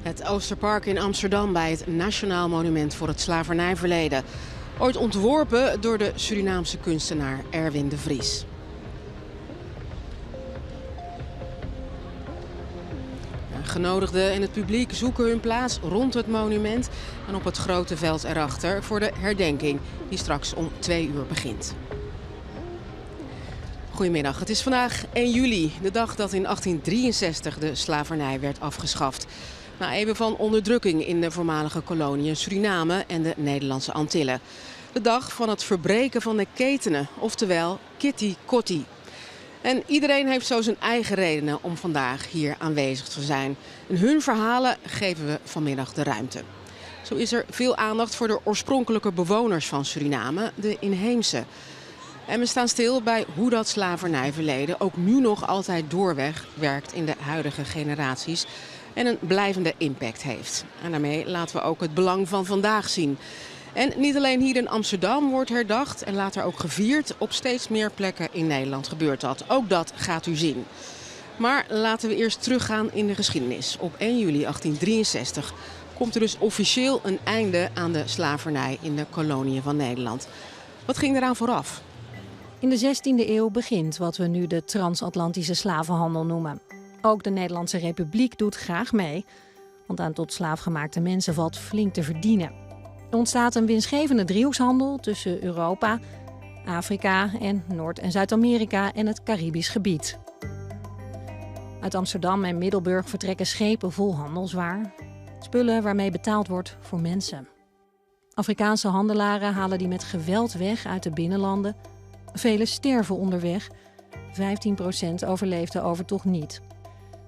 Het Oosterpark in Amsterdam bij het Nationaal Monument voor het Slavernijverleden. Ooit ontworpen door de Surinaamse kunstenaar Erwin de Vries. Genodigden en het publiek zoeken hun plaats rond het monument en op het grote veld erachter voor de herdenking die straks om 2 uur begint. Goedemiddag, het is vandaag 1 juli, de dag dat in 1863 de slavernij werd afgeschaft. Na eeuwen van onderdrukking in de voormalige koloniën Suriname en de Nederlandse Antillen. De dag van het verbreken van de ketenen, oftewel Kitty Kotti. En iedereen heeft zo zijn eigen redenen om vandaag hier aanwezig te zijn. En hun verhalen geven we vanmiddag de ruimte. Zo is er veel aandacht voor de oorspronkelijke bewoners van Suriname, de inheemse. En we staan stil bij hoe dat slavernijverleden ook nu nog altijd doorwerkt in de huidige generaties. En een blijvende impact heeft. En daarmee laten we ook het belang van vandaag zien. En niet alleen hier in Amsterdam wordt herdacht en later ook gevierd. Op steeds meer plekken in Nederland gebeurt dat. Ook dat gaat u zien. Maar laten we eerst teruggaan in de geschiedenis. Op 1 juli 1863 komt er dus officieel een einde aan de slavernij in de koloniën van Nederland. Wat ging eraan vooraf? In de 16e eeuw begint wat we nu de transatlantische slavenhandel noemen. Ook de Nederlandse Republiek doet graag mee, want aan tot slaafgemaakte mensen valt flink te verdienen. Er ontstaat een winstgevende driehoekshandel tussen Europa, Afrika en Noord- en Zuid-Amerika en het Caribisch gebied. Uit Amsterdam en Middelburg vertrekken schepen vol handelswaar, spullen waarmee betaald wordt voor mensen. Afrikaanse handelaren halen die met geweld weg uit de binnenlanden. Velen sterven onderweg, 15% overleeft de overtocht niet.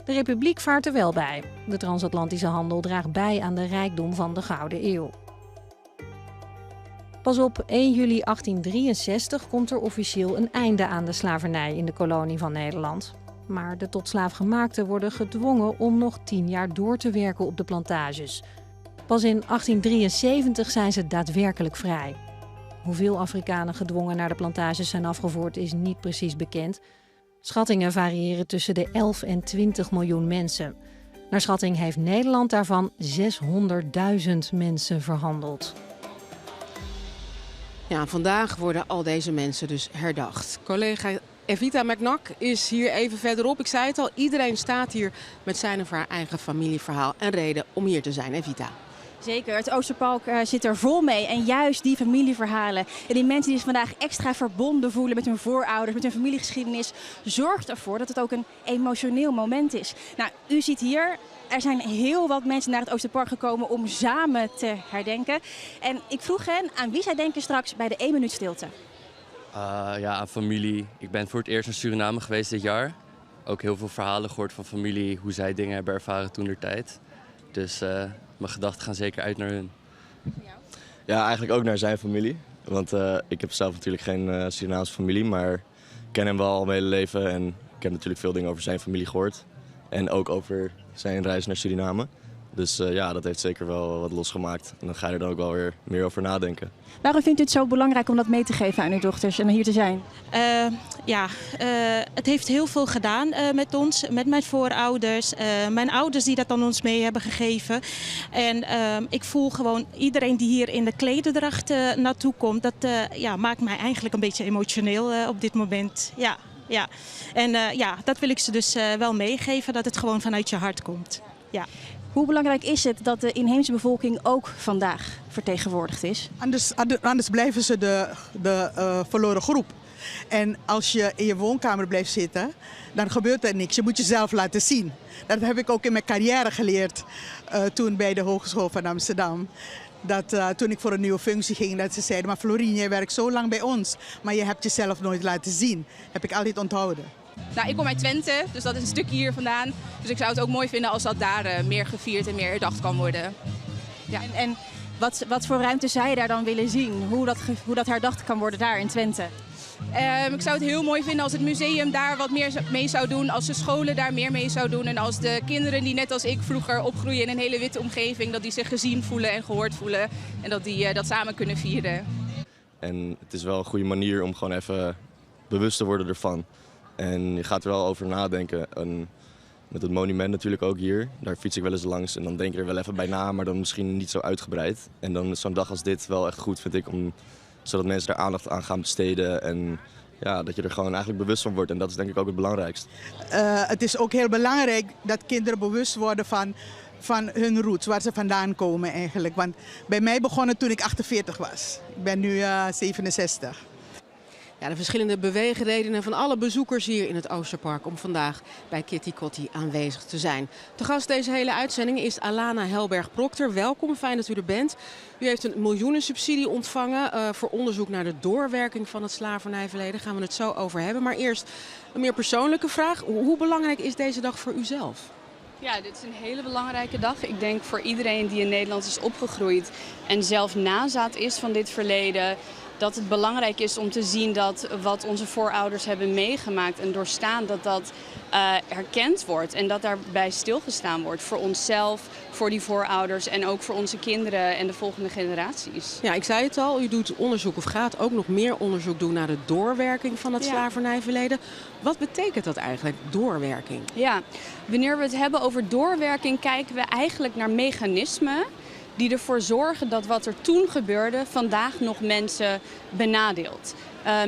De Republiek vaart er wel bij. De transatlantische handel draagt bij aan de rijkdom van de Gouden Eeuw. Pas op 1 juli 1863 komt er officieel een einde aan de slavernij in de kolonie van Nederland. Maar de tot slaafgemaakten worden gedwongen om nog 10 jaar door te werken op de plantages. Pas in 1873 zijn ze daadwerkelijk vrij. Hoeveel Afrikanen gedwongen naar de plantages zijn afgevoerd is niet precies bekend. Schattingen variëren tussen de 11 en 20 miljoen mensen. Naar schatting heeft Nederland daarvan 600.000 mensen verhandeld. Ja, vandaag worden al deze mensen dus herdacht. Collega Evita McNack is hier even verderop. Ik zei het al, iedereen staat hier met zijn of haar eigen familieverhaal en reden om hier te zijn. Evita. Zeker, het Oosterpark zit er vol mee. En juist die familieverhalen en die mensen die zich vandaag extra verbonden voelen met hun voorouders, met hun familiegeschiedenis, zorgt ervoor dat het ook een emotioneel moment is. Nou, u ziet hier, er zijn heel wat mensen naar het Oosterpark gekomen om samen te herdenken. En ik vroeg hen aan wie zij denken straks bij de 1 minuut stilte. Ja, aan familie. Ik ben voor het eerst in Suriname geweest dit jaar. Ook heel veel verhalen gehoord van familie, hoe zij dingen hebben ervaren toentertijd. Dus mijn gedachten gaan zeker uit naar hun. Ja, eigenlijk ook naar zijn familie. Want ik heb zelf natuurlijk geen Surinaamse familie, maar ik ken hem wel al mijn hele leven. En ik heb natuurlijk veel dingen over zijn familie gehoord. En ook over zijn reis naar Suriname. Dus ja, dat heeft zeker wel wat losgemaakt. En dan ga je er dan ook wel weer meer over nadenken. Waarom vindt u het zo belangrijk om dat mee te geven aan uw dochters en hier te zijn? Het heeft heel veel gedaan met ons, met mijn voorouders. Mijn ouders die dat aan ons mee hebben gegeven. En ik voel gewoon iedereen die hier in de klederdracht naartoe komt. Dat maakt mij eigenlijk een beetje emotioneel op dit moment. Ja. En dat wil ik ze dus wel meegeven, dat het gewoon vanuit je hart komt. Ja. Hoe belangrijk is het dat de inheemse bevolking ook vandaag vertegenwoordigd is? Anders blijven ze de verloren groep. En als je in je woonkamer blijft zitten, dan gebeurt er niks. Je moet jezelf laten zien. Dat heb ik ook in mijn carrière geleerd toen bij de Hogeschool van Amsterdam. Toen ik voor een nieuwe functie ging, dat ze zeiden, maar Florien, jij werkt zo lang bij ons, maar je hebt jezelf nooit laten zien. Heb ik altijd onthouden. Nou, ik kom uit Twente, dus dat is een stukje hier vandaan. Dus ik zou het ook mooi vinden als dat daar meer gevierd en meer herdacht kan worden. Ja. En wat voor ruimte zou je daar dan willen zien? Hoe dat herdacht kan worden daar in Twente? Ik zou het heel mooi vinden als het museum daar wat meer mee zou doen. Als de scholen daar meer mee zou doen. En als de kinderen die net als ik vroeger opgroeien in een hele witte omgeving, dat die zich gezien voelen en gehoord voelen. En dat die dat samen kunnen vieren. En het is wel een goede manier om gewoon even bewust te worden ervan. En je gaat er wel over nadenken. En Met het monument natuurlijk ook hier. Daar fiets ik wel eens langs en dan denk ik er wel even bij na, maar dan misschien niet zo uitgebreid. En dan is zo'n dag als dit wel echt goed, vind ik, zodat mensen er aandacht aan gaan besteden. En ja, dat je er gewoon eigenlijk bewust van wordt. En dat is denk ik ook het belangrijkste. Het is ook heel belangrijk dat kinderen bewust worden van hun roots, waar ze vandaan komen eigenlijk. Want bij mij begon het toen ik 48 was. Ik ben nu 67. Ja, de verschillende beweegredenen van alle bezoekers hier in het Oosterpark om vandaag bij Kitty Kotti aanwezig te zijn. De gast deze hele uitzending is Alana Helberg-Proctor. Welkom, fijn dat u er bent. U heeft een miljoenensubsidie ontvangen voor onderzoek naar de doorwerking van het slavernijverleden. Daar gaan we het zo over hebben. Maar eerst een meer persoonlijke vraag. Hoe belangrijk is deze dag voor u zelf? Ja, dit is een hele belangrijke dag. Ik denk voor iedereen die in Nederland is opgegroeid en zelf nazaat is van dit verleden, dat het belangrijk is om te zien dat wat onze voorouders hebben meegemaakt en doorstaan, dat dat herkend wordt en dat daarbij stilgestaan wordt voor onszelf, voor die voorouders en ook voor onze kinderen en de volgende generaties. Ja, ik zei het al, u doet onderzoek of gaat ook nog meer onderzoek doen naar de doorwerking van het slavernijverleden. Wat betekent dat eigenlijk, doorwerking? Ja, wanneer we het hebben over doorwerking kijken we eigenlijk naar mechanismen die ervoor zorgen dat wat er toen gebeurde vandaag nog mensen benadeelt.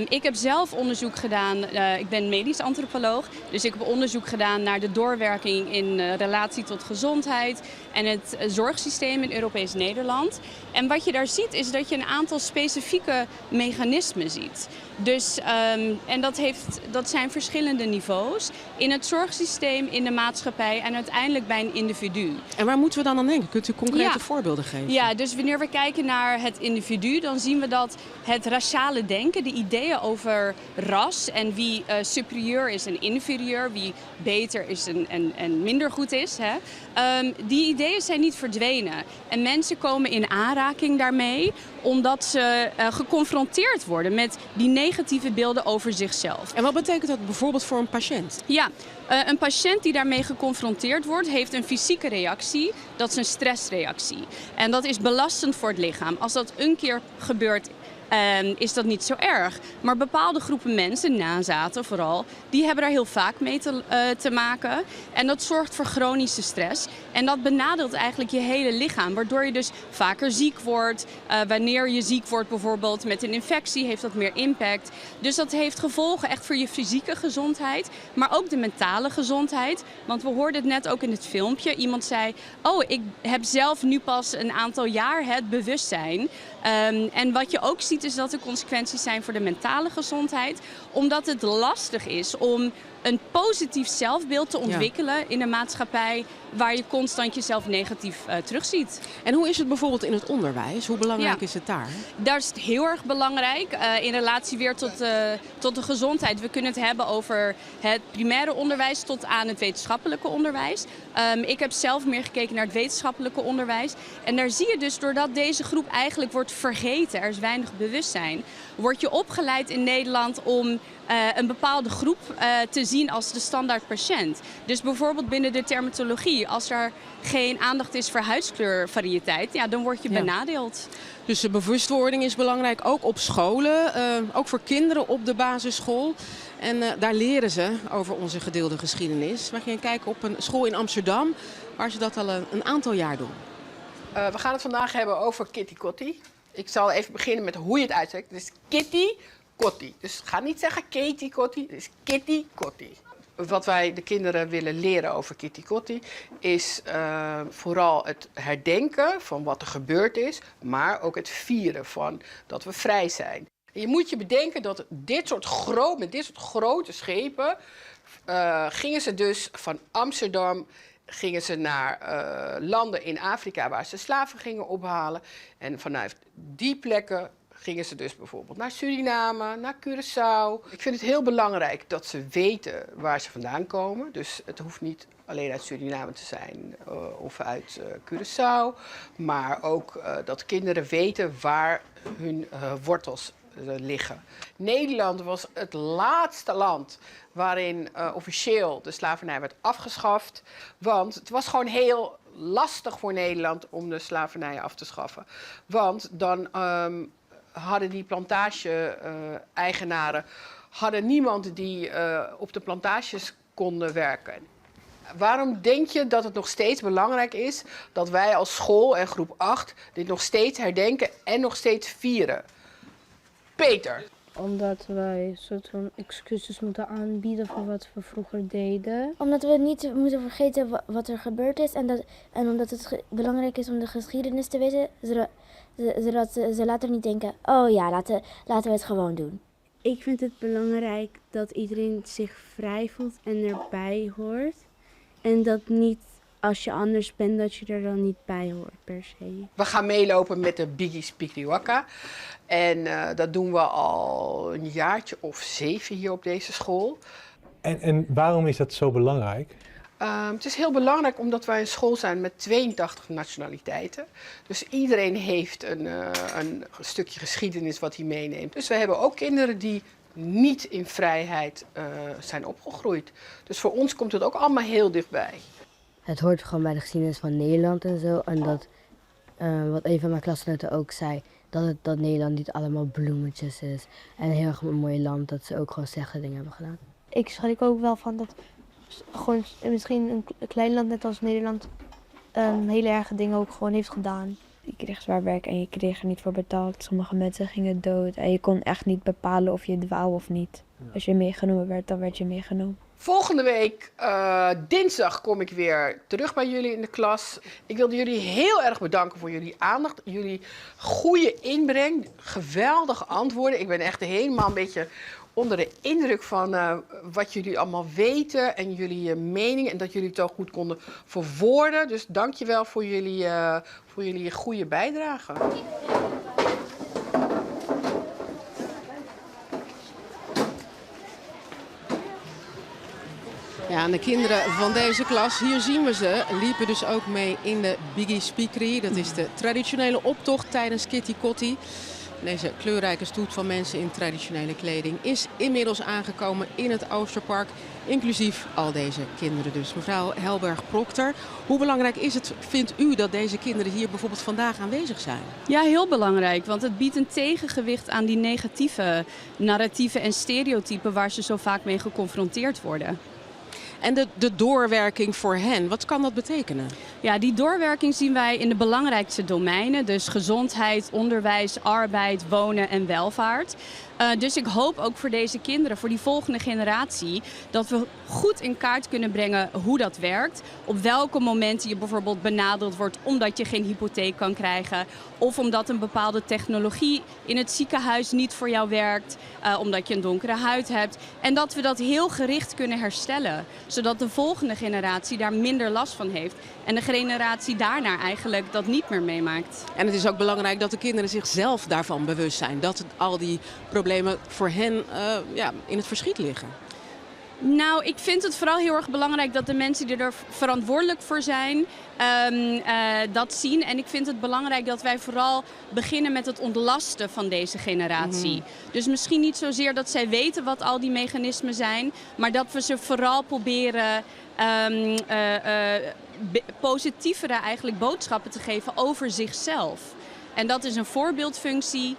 Ik heb zelf onderzoek gedaan, ik ben medisch antropoloog, dus ik heb onderzoek gedaan naar de doorwerking in relatie tot gezondheid en het zorgsysteem in Europees Nederland. En wat je daar ziet is dat je een aantal specifieke mechanismen ziet. Dus, en dat zijn verschillende niveaus in het zorgsysteem, in de maatschappij en uiteindelijk bij een individu. En waar moeten we dan aan denken? Kunt u concrete voorbeelden geven? Ja, dus wanneer we kijken naar het individu, dan zien we dat het raciale denken, de ideeën over ras en wie superieur is en inferieur, wie beter is en minder goed is, hè, die ideeën zijn niet verdwenen. En mensen komen in aanraking daarmee omdat ze geconfronteerd worden met die negatieve beelden over zichzelf. En wat betekent dat bijvoorbeeld voor een patiënt? Ja, een patiënt die daarmee geconfronteerd wordt, heeft een fysieke reactie. Dat is een stressreactie. En dat is belastend voor het lichaam. Als dat een keer gebeurt, is dat niet zo erg. Maar bepaalde groepen mensen, nazaten vooral, die hebben daar heel vaak mee te maken. En dat zorgt voor chronische stress. En dat benadeelt eigenlijk je hele lichaam. Waardoor je dus vaker ziek wordt. Wanneer je ziek wordt bijvoorbeeld met een infectie, heeft dat meer impact. Dus dat heeft gevolgen echt voor je fysieke gezondheid. Maar ook de mentale gezondheid. Want we hoorden het net ook in het filmpje. Iemand zei, oh, ik heb zelf nu pas een aantal jaar het bewustzijn. En wat je ook ziet is dat er consequenties zijn voor de mentale gezondheid. Omdat het lastig is om een positief zelfbeeld te ontwikkelen in een maatschappij waar je constant jezelf negatief terugziet. En hoe is het bijvoorbeeld in het onderwijs? Hoe belangrijk is het daar? Daar is het heel erg belangrijk in relatie weer tot de gezondheid. We kunnen het hebben over het primaire onderwijs tot aan het wetenschappelijke onderwijs. Ik heb zelf meer gekeken naar het wetenschappelijke onderwijs. En daar zie je dus, doordat deze groep eigenlijk wordt vergeten, er is weinig bewustzijn, word je opgeleid in Nederland om een bepaalde groep te zien als de standaard patiënt. Dus bijvoorbeeld binnen de dermatologie, als er geen aandacht is voor huidskleurvariëteit, ja, dan word je benadeeld. Dus de bewustwording is belangrijk, ook op scholen, ook voor kinderen op de basisschool. En daar leren ze over onze gedeelde geschiedenis. We gaan kijken op een school in Amsterdam, waar ze dat al een aantal jaar doen. We gaan het vandaag hebben over Kitty Kotti. Ik zal even beginnen met hoe je het uitspreekt. Het is Kitty Kotti. Dus ga niet zeggen Katie Kotti, het is Kitty Kotti. Wat wij de kinderen willen leren over Kitty Kotti is vooral het herdenken van wat er gebeurd is, maar ook het vieren van dat we vrij zijn. En je moet je bedenken dat met dit soort grote schepen gingen ze dus van Amsterdam gingen ze naar landen in Afrika waar ze slaven gingen ophalen. En vanuit die plekken gingen ze dus bijvoorbeeld naar Suriname, naar Curaçao. Ik vind het heel belangrijk dat ze weten waar ze vandaan komen. Dus het hoeft niet alleen uit Suriname te zijn of uit Curaçao. Maar ook dat kinderen weten waar hun wortels liggen. Nederland was het laatste land waarin officieel de slavernij werd afgeschaft. Want het was gewoon heel lastig voor Nederland om de slavernij af te schaffen. Want dan hadden die plantage-eigenaren niemand die op de plantages konden werken. Waarom denk je dat het nog steeds belangrijk is dat wij als school en groep 8 dit nog steeds herdenken en nog steeds vieren? Peter. Omdat wij een soort van excuses moeten aanbieden voor wat we vroeger deden. Omdat we niet moeten vergeten wat er gebeurd is en omdat het belangrijk is om de geschiedenis te weten, zodat ze later niet denken, oh ja, laten we het gewoon doen. Ik vind het belangrijk dat iedereen zich vrij voelt en erbij hoort. En dat niet als je anders bent, dat je er dan niet bij hoort per se. We gaan meelopen met de Biggie Speakery Waka. En dat doen we al een jaartje of 7 hier op deze school. En waarom is dat zo belangrijk? Het is heel belangrijk omdat wij een school zijn met 82 nationaliteiten. Dus iedereen heeft een stukje geschiedenis wat hij meeneemt. Dus we hebben ook kinderen die niet in vrijheid zijn opgegroeid. Dus voor ons komt het ook allemaal heel dichtbij. Het hoort gewoon bij de geschiedenis van Nederland en zo. En dat, wat een van mijn klasgenoten ook zei, dat Nederland niet allemaal bloemetjes is. En een heel erg een mooi land, dat ze ook gewoon slechte dingen hebben gedaan. Ik schrik ook wel van dat gewoon misschien een klein land net als Nederland hele erge dingen ook gewoon heeft gedaan. Je kreeg zwaar werk en je kreeg er niet voor betaald. Sommige mensen gingen dood en je kon echt niet bepalen of je het wou of niet. Als je meegenomen werd, dan werd je meegenomen. Volgende week, dinsdag, kom ik weer terug bij jullie in de klas. Ik wilde jullie heel erg bedanken voor jullie aandacht, jullie goede inbreng, geweldige antwoorden. Ik ben echt helemaal een beetje onder de indruk van wat jullie allemaal weten en jullie mening en dat jullie het ook goed konden verwoorden. Dus dank je wel voor jullie goede bijdrage. Ja, en de kinderen van deze klas, hier zien we ze, liepen dus ook mee in de Biggie Speakery. Dat is de traditionele optocht tijdens Kitty Kotti. Deze kleurrijke stoet van mensen in traditionele kleding is inmiddels aangekomen in het Oosterpark. Inclusief al deze kinderen dus. Mevrouw Helberg-Proctor, hoe belangrijk is het, vindt u, dat deze kinderen hier bijvoorbeeld vandaag aanwezig zijn? Ja, heel belangrijk, want het biedt een tegengewicht aan die negatieve narratieven en stereotypen waar ze zo vaak mee geconfronteerd worden. En de doorwerking voor hen, wat kan dat betekenen? Ja, die doorwerking zien wij in de belangrijkste domeinen. Dus gezondheid, onderwijs, arbeid, wonen en welvaart. Dus ik hoop ook voor deze kinderen, voor die volgende generatie, dat we goed in kaart kunnen brengen hoe dat werkt. Op welke momenten je bijvoorbeeld benadeeld wordt omdat je geen hypotheek kan krijgen. Of omdat een bepaalde technologie in het ziekenhuis niet voor jou werkt. Omdat je een donkere huid hebt. En dat we dat heel gericht kunnen herstellen. Zodat de volgende generatie daar minder last van heeft. En de generatie daarna eigenlijk dat niet meer meemaakt. En het is ook belangrijk dat de kinderen zichzelf daarvan bewust zijn. Dat al die problemen voor hen in het verschiet liggen. Nou, ik vind het vooral heel erg belangrijk dat de mensen die er verantwoordelijk voor zijn, dat zien. En ik vind het belangrijk dat wij vooral beginnen met het ontlasten van deze generatie. Dus misschien niet zozeer dat zij weten wat al die mechanismen zijn, maar dat we ze vooral proberen positievere eigenlijk boodschappen te geven over zichzelf. En dat is een voorbeeldfunctie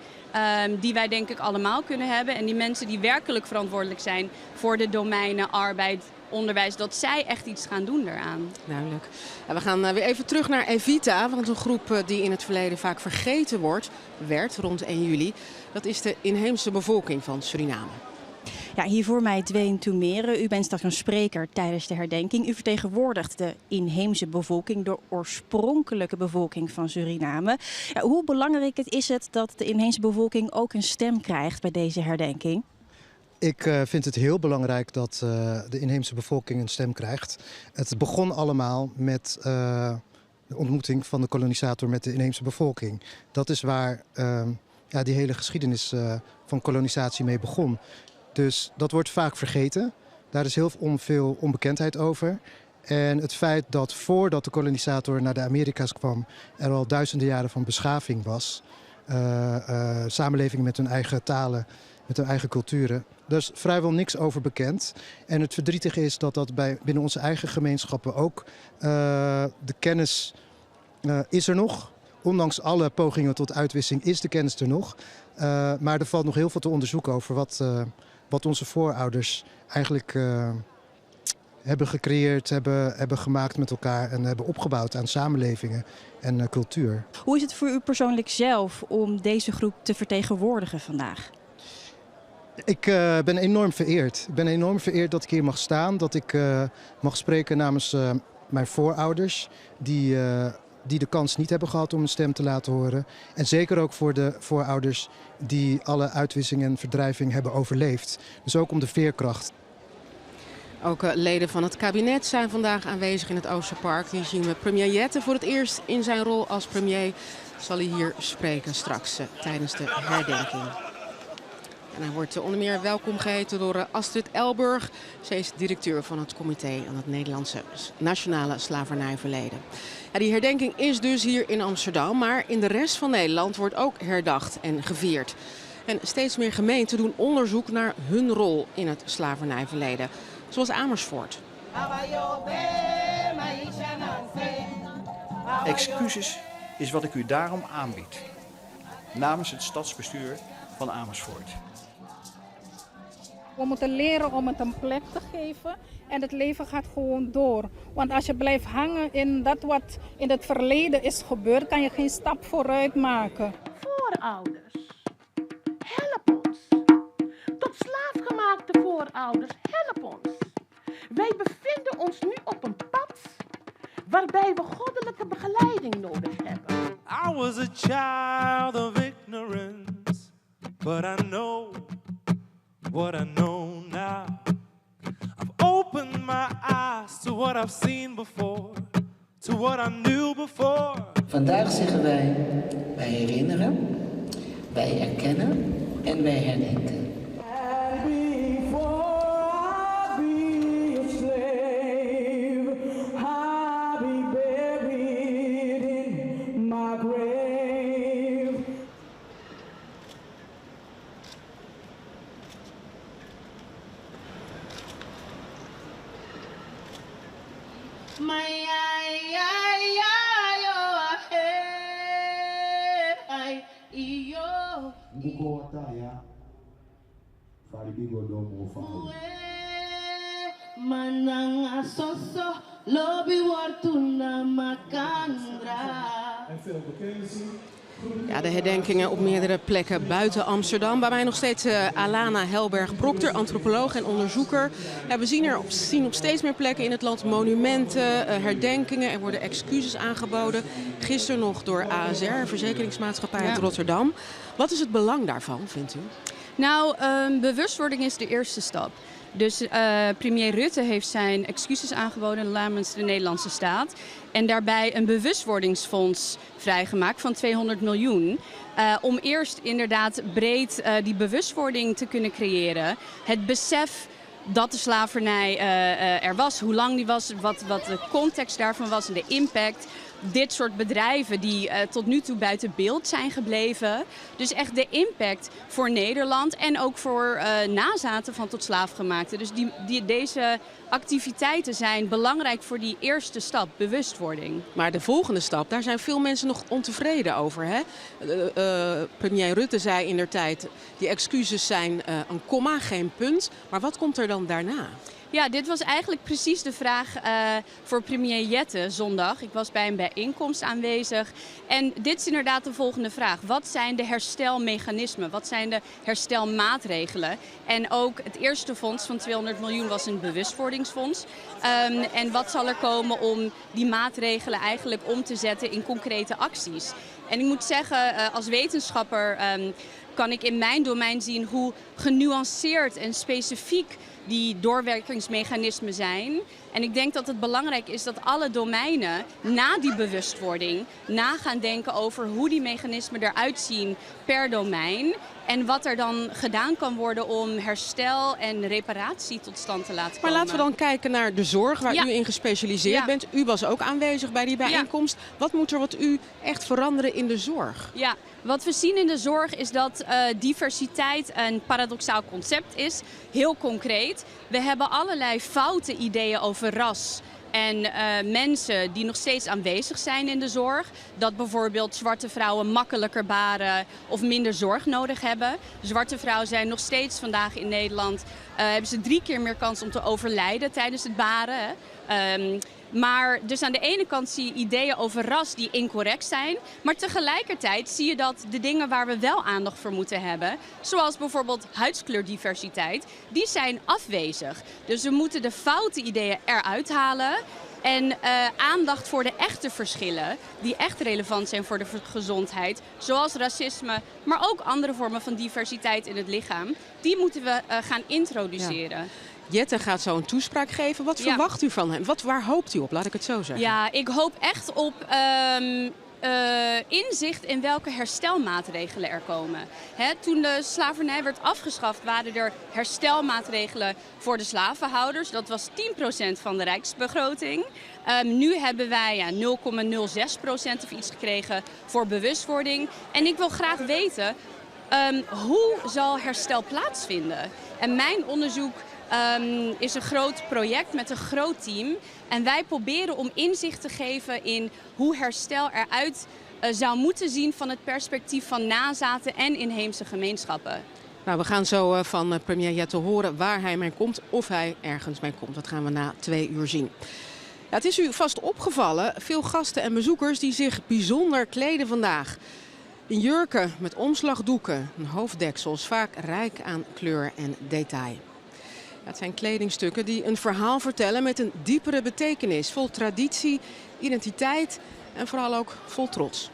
die wij denk ik allemaal kunnen hebben. En die mensen die werkelijk verantwoordelijk zijn voor de domeinen arbeid, onderwijs, dat zij echt iets gaan doen daaraan. Duidelijk. Ja, we gaan weer even terug naar Evita, want een groep die in het verleden vaak vergeten werd rond 1 juli. Dat is de inheemse bevolking van Suriname. Ja, hier voor mij Dwayne Toemere. U bent straks een spreker tijdens de herdenking. U vertegenwoordigt de inheemse bevolking, de oorspronkelijke bevolking van Suriname. Ja, hoe belangrijk is het dat de inheemse bevolking ook een stem krijgt bij deze herdenking? Ik vind het heel belangrijk dat de inheemse bevolking een stem krijgt. Het begon allemaal met de ontmoeting van de kolonisator met de inheemse bevolking. Dat is waar die hele geschiedenis van kolonisatie mee begon. Dus dat wordt vaak vergeten. Daar is heel veel onbekendheid over. En het feit dat voordat de kolonisator naar de Amerika's kwam, er al duizenden jaren van beschaving was. Samenlevingen met hun eigen talen, met hun eigen culturen. Daar is vrijwel niks over bekend. En het verdrietige is dat binnen onze eigen gemeenschappen ook de kennis is er nog. Ondanks alle pogingen tot uitwissing is de kennis er nog. Maar er valt nog heel veel te onderzoeken over wat onze voorouders eigenlijk hebben gecreëerd, hebben gemaakt met elkaar en hebben opgebouwd aan samenlevingen en cultuur. Hoe is het voor u persoonlijk zelf om deze groep te vertegenwoordigen vandaag? Ik ben enorm vereerd. Ik ben enorm vereerd dat ik hier mag staan, dat ik mag spreken namens mijn voorouders die de kans niet hebben gehad om een stem te laten horen. En zeker ook voor de voorouders die alle uitwissing en verdrijving hebben overleefd. Dus ook om de veerkracht. Ook leden van het kabinet zijn vandaag aanwezig in het Oosterpark. Hier zien we premier Jette voor het eerst in zijn rol als premier. Zal hij hier spreken straks tijdens de herdenking. En hij wordt onder meer welkom geheten door Astrid Elburg. Zij is directeur van het comité aan het Nederlandse nationale slavernijverleden. Ja, die herdenking is dus hier in Amsterdam, maar in de rest van Nederland wordt ook herdacht en gevierd. En steeds meer gemeenten doen onderzoek naar hun rol in het slavernijverleden. Zoals Amersfoort. Excuses is wat ik u daarom aanbied. Namens het stadsbestuur van Amersfoort. We moeten leren om het een plek te geven en het leven gaat gewoon door. Want als je blijft hangen in dat wat in het verleden is gebeurd, kan je geen stap vooruit maken. Voorouders, help ons. Tot slaafgemaakte voorouders, help ons. Wij bevinden ons nu op een pad waarbij we goddelijke begeleiding nodig hebben. I was a child of ignorance, but I know what I know now. I've opened my eyes to what I've seen before, to what I knew before. Vandaag zeggen wij herinneren, wij erkennen en wij herdenken. Ja, de herdenkingen op meerdere plekken buiten Amsterdam. Bij mij nog steeds Alana Helberg-Proctor, antropoloog en onderzoeker. Ja, we zien op steeds meer plekken in het land monumenten, herdenkingen. Er worden excuses aangeboden. Gisteren nog door ASR, Verzekeringsmaatschappij uit Rotterdam. Wat is het belang daarvan, vindt u? Nou, bewustwording is de eerste stap. Dus premier Rutte heeft zijn excuses aangeboden namens de Nederlandse staat. En daarbij een bewustwordingsfonds vrijgemaakt van 200 miljoen. Om eerst inderdaad breed die bewustwording te kunnen creëren. Het besef dat de slavernij er was, hoe lang die was, wat de context daarvan was en de impact. Dit soort bedrijven die tot nu toe buiten beeld zijn gebleven. Dus echt de impact voor Nederland en ook voor nazaten van tot slaafgemaakten. Dus deze activiteiten zijn belangrijk voor die eerste stap, bewustwording. Maar de volgende stap, daar zijn veel mensen nog ontevreden over. Hè? Premier Rutte zei indertijd, die excuses zijn een komma, geen punt. Maar wat komt er dan daarna? Ja, dit was eigenlijk precies de vraag voor premier Jette zondag. Ik was bij een bijeenkomst aanwezig. En dit is inderdaad de volgende vraag. Wat zijn de herstelmechanismen? Wat zijn de herstelmaatregelen? En ook het eerste fonds van 200 miljoen was een bewustwordingsfonds. En wat zal er komen om die maatregelen eigenlijk om te zetten in concrete acties? En ik moet zeggen, als wetenschapper kan ik in mijn domein zien hoe genuanceerd en specifiek die doorwerkingsmechanismen zijn. En ik denk dat het belangrijk is dat alle domeinen na die bewustwording gaan denken over hoe die mechanismen eruit zien per domein. En wat er dan gedaan kan worden om herstel en reparatie tot stand te laten komen. Maar laten we dan kijken naar de zorg waar u in gespecialiseerd bent. U was ook aanwezig bij die bijeenkomst. Wat moet er wat u echt veranderen in de zorg? Ja, wat we zien in de zorg is dat diversiteit een paradoxaal concept is. Heel concreet. We hebben allerlei foute ideeën over ras en mensen die nog steeds aanwezig zijn in de zorg. Dat bijvoorbeeld zwarte vrouwen makkelijker baren of minder zorg nodig hebben. Zwarte vrouwen zijn nog steeds vandaag in Nederland, hebben ze 3 keer meer kans om te overlijden tijdens het baren. Maar dus aan de ene kant zie je ideeën over ras die incorrect zijn. Maar tegelijkertijd zie je dat de dingen waar we wel aandacht voor moeten hebben, zoals bijvoorbeeld huidskleurdiversiteit, die zijn afwezig. Dus we moeten de foute ideeën eruit halen. En aandacht voor de echte verschillen die echt relevant zijn voor de gezondheid. Zoals racisme, maar ook andere vormen van diversiteit in het lichaam. Die moeten we gaan introduceren. Ja. Jette gaat zo een toespraak geven. Wat verwacht u van hem? Waar hoopt u op? Laat ik het zo zeggen. Ja, ik hoop echt op inzicht in welke herstelmaatregelen er komen. Toen de slavernij werd afgeschaft waren er herstelmaatregelen voor de slavenhouders. Dat was 10% van de rijksbegroting. Nu hebben wij 0,06% of iets gekregen voor bewustwording. En ik wil graag weten, hoe zal herstel plaatsvinden? En mijn onderzoek is een groot project met een groot team. En wij proberen om inzicht te geven in hoe herstel eruit zou moeten zien van het perspectief van nazaten en inheemse gemeenschappen. Nou, we gaan zo van premier Jette horen waar hij mee komt, of hij ergens mee komt. Dat gaan we na 2 uur zien. Ja, het is u vast opgevallen, veel gasten en bezoekers die zich bijzonder kleden vandaag. In jurken met omslagdoeken, hoofddeksels, vaak rijk aan kleur en detail. Het zijn kledingstukken die een verhaal vertellen met een diepere betekenis. Vol traditie, identiteit en vooral ook vol trots.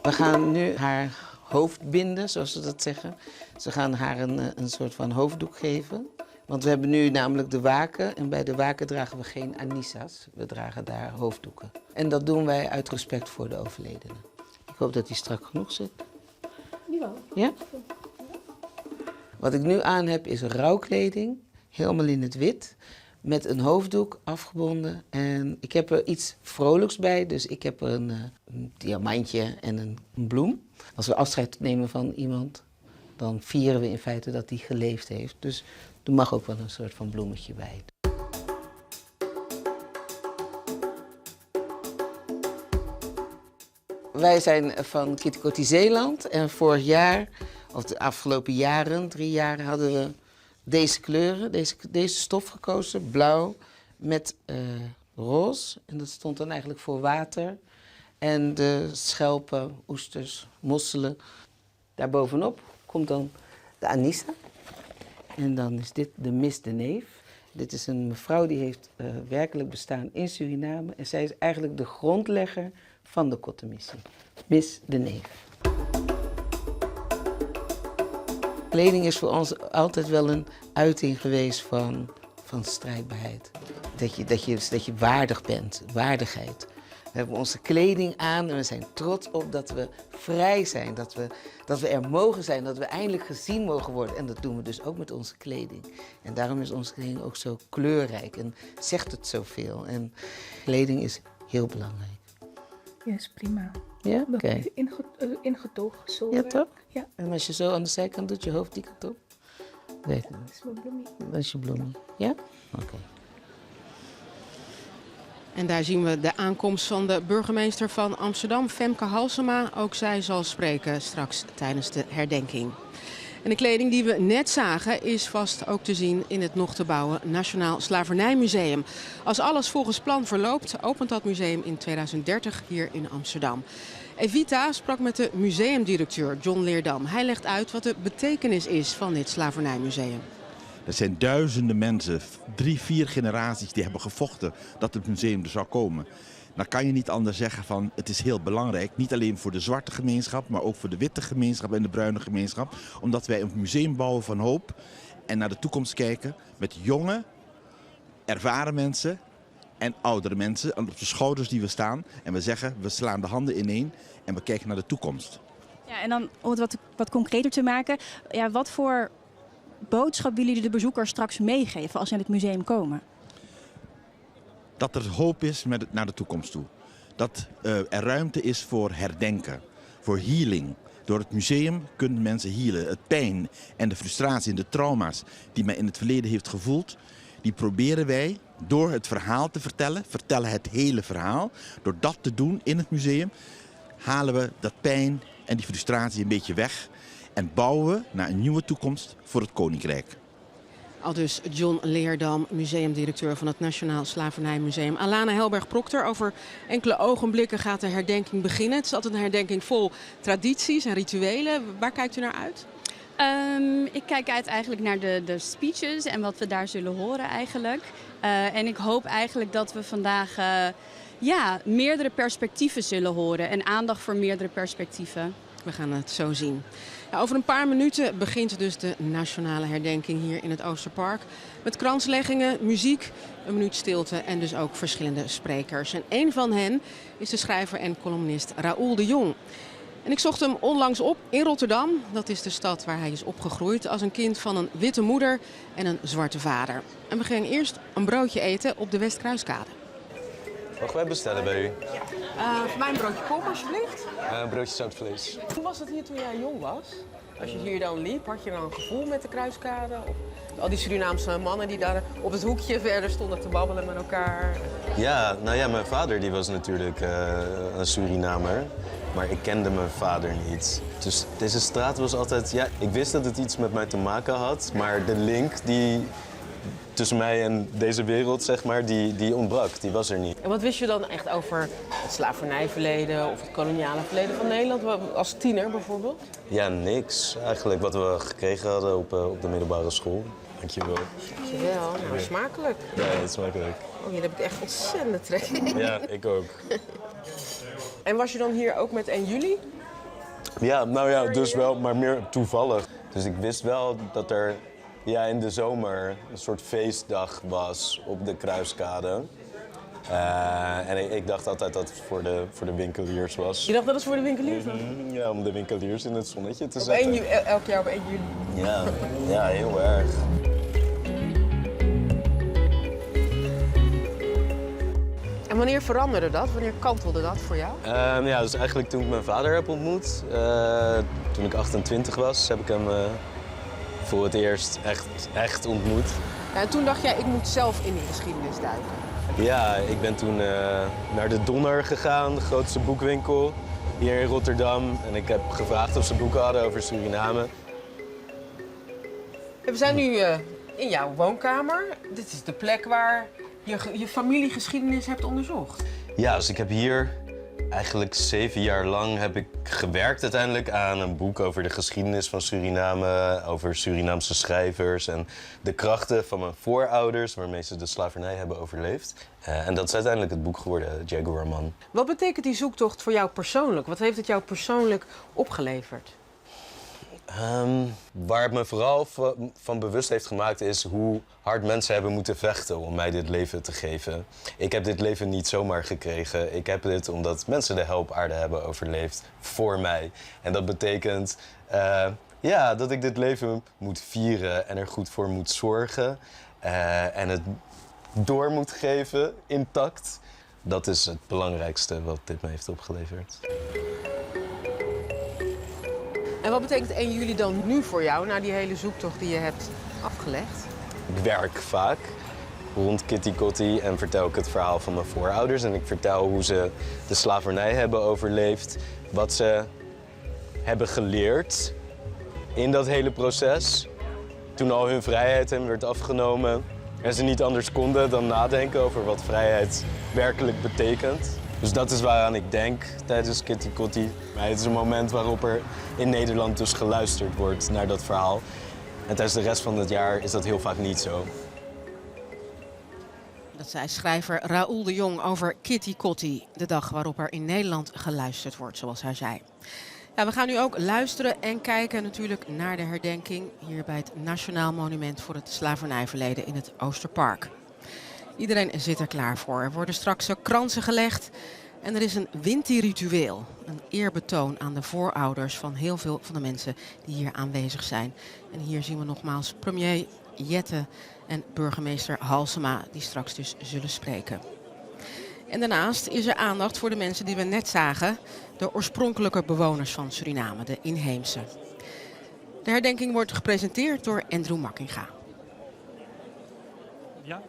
We gaan nu haar hoofd binden, zoals ze dat zeggen. Ze gaan haar een soort van hoofddoek geven. Want we hebben nu namelijk de waken en bij de waken dragen we geen anissa's. We dragen daar hoofddoeken. En dat doen wij uit respect voor de overledenen. Ik hoop dat die strak genoeg zit. Jawel. Ja? Wat ik nu aan heb is rouwkleding, helemaal in het wit, met een hoofddoek afgebonden. En ik heb er iets vrolijks bij, dus ik heb er een diamantje en een bloem. Als we afscheid nemen van iemand, dan vieren we in feite dat die geleefd heeft. Dus er mag ook wel een soort van bloemetje bij. Wij zijn van Kitty Kotti Zeeland en vorig jaar, of de afgelopen jaren, 3 jaar, hadden we deze kleuren, deze stof gekozen. Blauw met roze. En dat stond dan eigenlijk voor water. En de schelpen, oesters, mosselen. Daarbovenop komt dan de Anissa. En dan is dit de Miss de Neef. Dit is een mevrouw die heeft werkelijk bestaan in Suriname. En zij is eigenlijk de grondlegger van de Kottenmissie. Miss de Neef. Kleding is voor ons altijd wel een uiting geweest van strijdbaarheid. Dat je waardig bent, waardigheid. We hebben onze kleding aan en we zijn trots op dat we vrij zijn. Dat we er mogen zijn, dat we eindelijk gezien mogen worden. En dat doen we dus ook met onze kleding. En daarom is onze kleding ook zo kleurrijk en zegt het zoveel. En kleding is heel belangrijk. Ja, is prima. Ja? Oké. Ingetogen, zo. Ja, toch? Ja. En als je zo aan de zijkant doet, je hoofd die kant op? Weet ik Dat niet. is mijn bloemie. Dat is je bloemie. Ja? Oké. En daar zien we de aankomst van de burgemeester van Amsterdam, Femke Halsema. Ook zij zal spreken straks tijdens de herdenking. En de kleding die we net zagen is vast ook te zien in het nog te bouwen Nationaal Slavernijmuseum. Als alles volgens plan verloopt, opent dat museum in 2030 hier in Amsterdam. Evita sprak met de museumdirecteur John Leerdam. Hij legt uit wat de betekenis is van dit slavernijmuseum. Er zijn duizenden mensen, 3, 4 generaties die hebben gevochten dat het museum er zou komen. Dan kan je niet anders zeggen van het is heel belangrijk, niet alleen voor de zwarte gemeenschap, maar ook voor de witte gemeenschap en de bruine gemeenschap. Omdat wij een museum bouwen van hoop en naar de toekomst kijken met jonge, ervaren mensen en oudere mensen op de schouders die we staan. En we zeggen, we slaan de handen ineen en we kijken naar de toekomst. Ja, en dan om het wat concreter te maken, ja, wat voor boodschap willen jullie de bezoekers straks meegeven als ze in het museum komen? Dat er hoop is naar de toekomst toe. Dat er ruimte is voor herdenken, voor healing. Door het museum kunnen mensen healen. Het pijn en de frustratie en de trauma's die men in het verleden heeft gevoeld, die proberen wij door het verhaal te vertellen het hele verhaal. Door dat te doen in het museum halen we dat pijn en die frustratie een beetje weg en bouwen we naar een nieuwe toekomst voor het Koninkrijk. Aldus John Leerdam, museumdirecteur van het Nationaal Slavernijmuseum. Alana Helberg-Proctor, over enkele ogenblikken gaat de herdenking beginnen. Het is altijd een herdenking vol tradities en rituelen. Waar kijkt u naar uit? Ik kijk uit eigenlijk naar de speeches en wat we daar zullen horen eigenlijk. En ik hoop eigenlijk dat we vandaag meerdere perspectieven zullen horen en aandacht voor meerdere perspectieven. We gaan het zo zien. Ja, over een paar minuten begint dus de nationale herdenking hier in het Oosterpark. Met kransleggingen, muziek, een minuut stilte en dus ook verschillende sprekers. En een van hen is de schrijver en columnist Raoul de Jong. En ik zocht hem onlangs op in Rotterdam. Dat is de stad waar hij is opgegroeid als een kind van een witte moeder en een zwarte vader. En we gingen eerst een broodje eten op de Westkruiskade. Mogen wij bestellen bij u? Voor mij een broodje kop alsjeblieft. Een broodje zoutvlees. Hoe was het hier toen jij jong was? Als je hier dan liep, had je dan een gevoel met de Kruiskade? Of al die Surinaamse mannen die daar op het hoekje verder stonden te babbelen met elkaar? Ja, nou ja, mijn vader die was natuurlijk een Surinamer. Maar ik kende mijn vader niet. Dus deze straat was altijd... Ja, ik wist dat het iets met mij te maken had. Maar de link die tussen mij en deze wereld, zeg maar, die ontbrak. Die was er niet. En wat wist je dan echt over het slavernijverleden of het koloniale verleden van Nederland? Als tiener bijvoorbeeld? Ja, niks eigenlijk wat we gekregen hadden op de middelbare school. Dankjewel. Dankjewel, nou smakelijk. Ja, het is smakelijk. Oh, hier heb ik echt ontzettend trek in. Ja, ik ook. En was je dan hier ook met 1 juli? Ja, nou ja, dus wel, maar meer toevallig. Dus ik wist wel dat er in de zomer een soort feestdag was op de Kruiskade. En ik dacht altijd dat het voor de winkeliers was. Je dacht dat het voor de winkeliers was? Ja, om de winkeliers in het zonnetje te zetten. Elk jaar op 1 juli? Ja, heel erg. En wanneer veranderde dat? Wanneer kantelde dat voor jou? Ja, dus eigenlijk toen ik mijn vader heb ontmoet, toen ik 28 was, heb ik hem voor het eerst echt ontmoet. Ja, en toen dacht jij, ik moet zelf in die geschiedenis duiken. Ja, ik ben toen naar de Donner gegaan, de grootste boekwinkel hier in Rotterdam. En ik heb gevraagd of ze boeken hadden over Suriname. We zijn nu in jouw woonkamer. Dit is de plek waar je familiegeschiedenis hebt onderzocht. Ja, dus ik heb hier eigenlijk 7 jaar lang heb ik gewerkt uiteindelijk aan een boek over de geschiedenis van Suriname, over Surinaamse schrijvers en de krachten van mijn voorouders waarmee ze de slavernij hebben overleefd. En dat is uiteindelijk het boek geworden, Jaguar Man. Wat betekent die zoektocht voor jou persoonlijk? Wat heeft het jou persoonlijk opgeleverd? Waar het me vooral van bewust heeft gemaakt is hoe hard mensen hebben moeten vechten om mij dit leven te geven. Ik heb dit leven niet zomaar gekregen. Ik heb dit omdat mensen de helpaarde hebben overleefd voor mij. En dat betekent dat ik dit leven moet vieren en er goed voor moet zorgen. En het door moet geven, intact. Dat is het belangrijkste wat dit me heeft opgeleverd. En wat betekent 1 juli dan nu voor jou, na die hele zoektocht die je hebt afgelegd? Ik werk vaak rond Kitty Kotti en vertel ik het verhaal van mijn voorouders. En ik vertel hoe ze de slavernij hebben overleefd, wat ze hebben geleerd in dat hele proces. Toen al hun vrijheid hen werd afgenomen en ze niet anders konden dan nadenken over wat vrijheid werkelijk betekent. Dus dat is waaraan ik denk tijdens Kitty Kotti. Maar het is een moment waarop er in Nederland dus geluisterd wordt naar dat verhaal. En tijdens de rest van het jaar is dat heel vaak niet zo. Dat zei schrijver Raoul de Jong over Kitty Kotti. De dag waarop er in Nederland geluisterd wordt, zoals hij zei. Ja, we gaan nu ook luisteren en kijken natuurlijk naar de herdenking hier bij het Nationaal Monument voor het Slavernijverleden in het Oosterpark. Iedereen zit er klaar voor. Er worden straks kransen gelegd en er is een winti-ritueel. Een eerbetoon aan de voorouders van heel veel van de mensen die hier aanwezig zijn. En hier zien we nogmaals premier Jette en burgemeester Halsema die straks dus zullen spreken. En daarnaast is er aandacht voor de mensen die we net zagen. De oorspronkelijke bewoners van Suriname, de inheemse. De herdenking wordt gepresenteerd door Andrew Makkinga. Ja.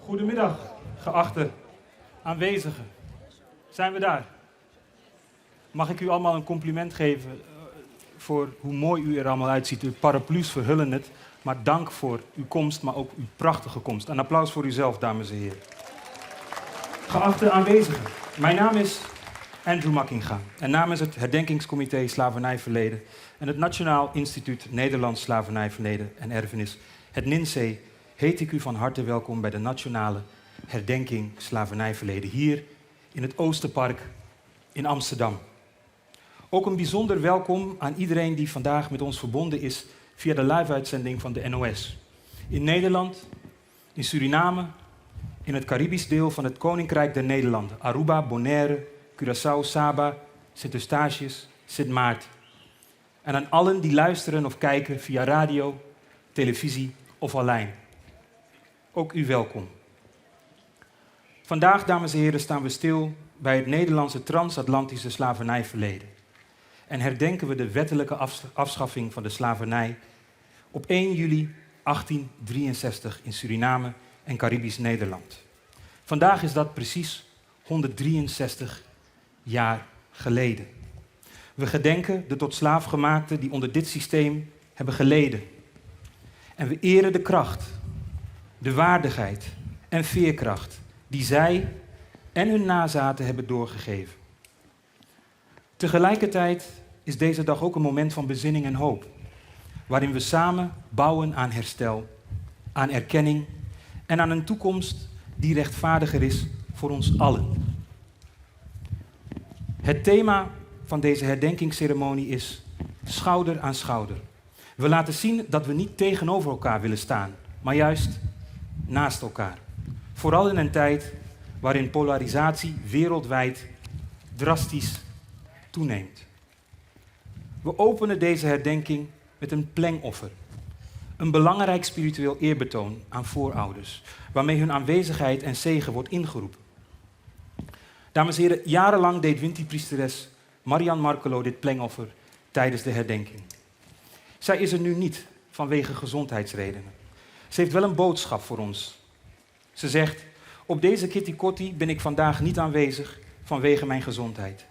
Goedemiddag, geachte aanwezigen. Zijn we daar? Mag ik u allemaal een compliment geven voor hoe mooi u er allemaal uitziet. Uw paraplu's verhullen het, maar dank voor uw komst, maar ook uw prachtige komst. Een applaus voor uzelf, dames en heren. Geachte aanwezigen, mijn naam is Andrew Makkinga en namens het Herdenkingscomité Slavernijverleden en het Nationaal Instituut Nederlands Slavernijverleden en Erfenis, het NINSE, heet ik u van harte welkom bij de Nationale Herdenking Slavernijverleden hier in het Oosterpark in Amsterdam. Ook een bijzonder welkom aan iedereen die vandaag met ons verbonden is via de live-uitzending van de NOS. In Nederland, in Suriname, in het Caribisch deel van het Koninkrijk der Nederlanden. Aruba, Bonaire, Curaçao, Saba, Sint-Eustatius, Sint Maarten. En aan allen die luisteren of kijken via radio, televisie of online. Ook u welkom. Vandaag, dames en heren, staan we stil bij het Nederlandse transatlantische slavernijverleden. En herdenken we de wettelijke afschaffing van de slavernij op 1 juli 1863 in Suriname en Caribisch Nederland. Vandaag is dat precies 163 jaar geleden. We gedenken de tot slaafgemaakten die onder dit systeem hebben geleden. En we eren de kracht, de waardigheid en veerkracht die zij en hun nazaten hebben doorgegeven. Tegelijkertijd is deze dag ook een moment van bezinning en hoop, waarin we samen bouwen aan herstel, aan erkenning en aan een toekomst die rechtvaardiger is voor ons allen. Het thema van deze herdenkingsceremonie is schouder aan schouder. We laten zien dat we niet tegenover elkaar willen staan, maar juist naast elkaar. Vooral in een tijd waarin polarisatie wereldwijd drastisch toeneemt. We openen deze herdenking met een plengoffer. Een belangrijk spiritueel eerbetoon aan voorouders, waarmee hun aanwezigheid en zegen wordt ingeroepen. Dames en heren, jarenlang deed Winti-priesteres Marian Markelo dit plengoffer tijdens de herdenking. Zij is er nu niet vanwege gezondheidsredenen. Ze heeft wel een boodschap voor ons. Ze zegt: op deze Kitty Kotti ben ik vandaag niet aanwezig vanwege mijn gezondheid.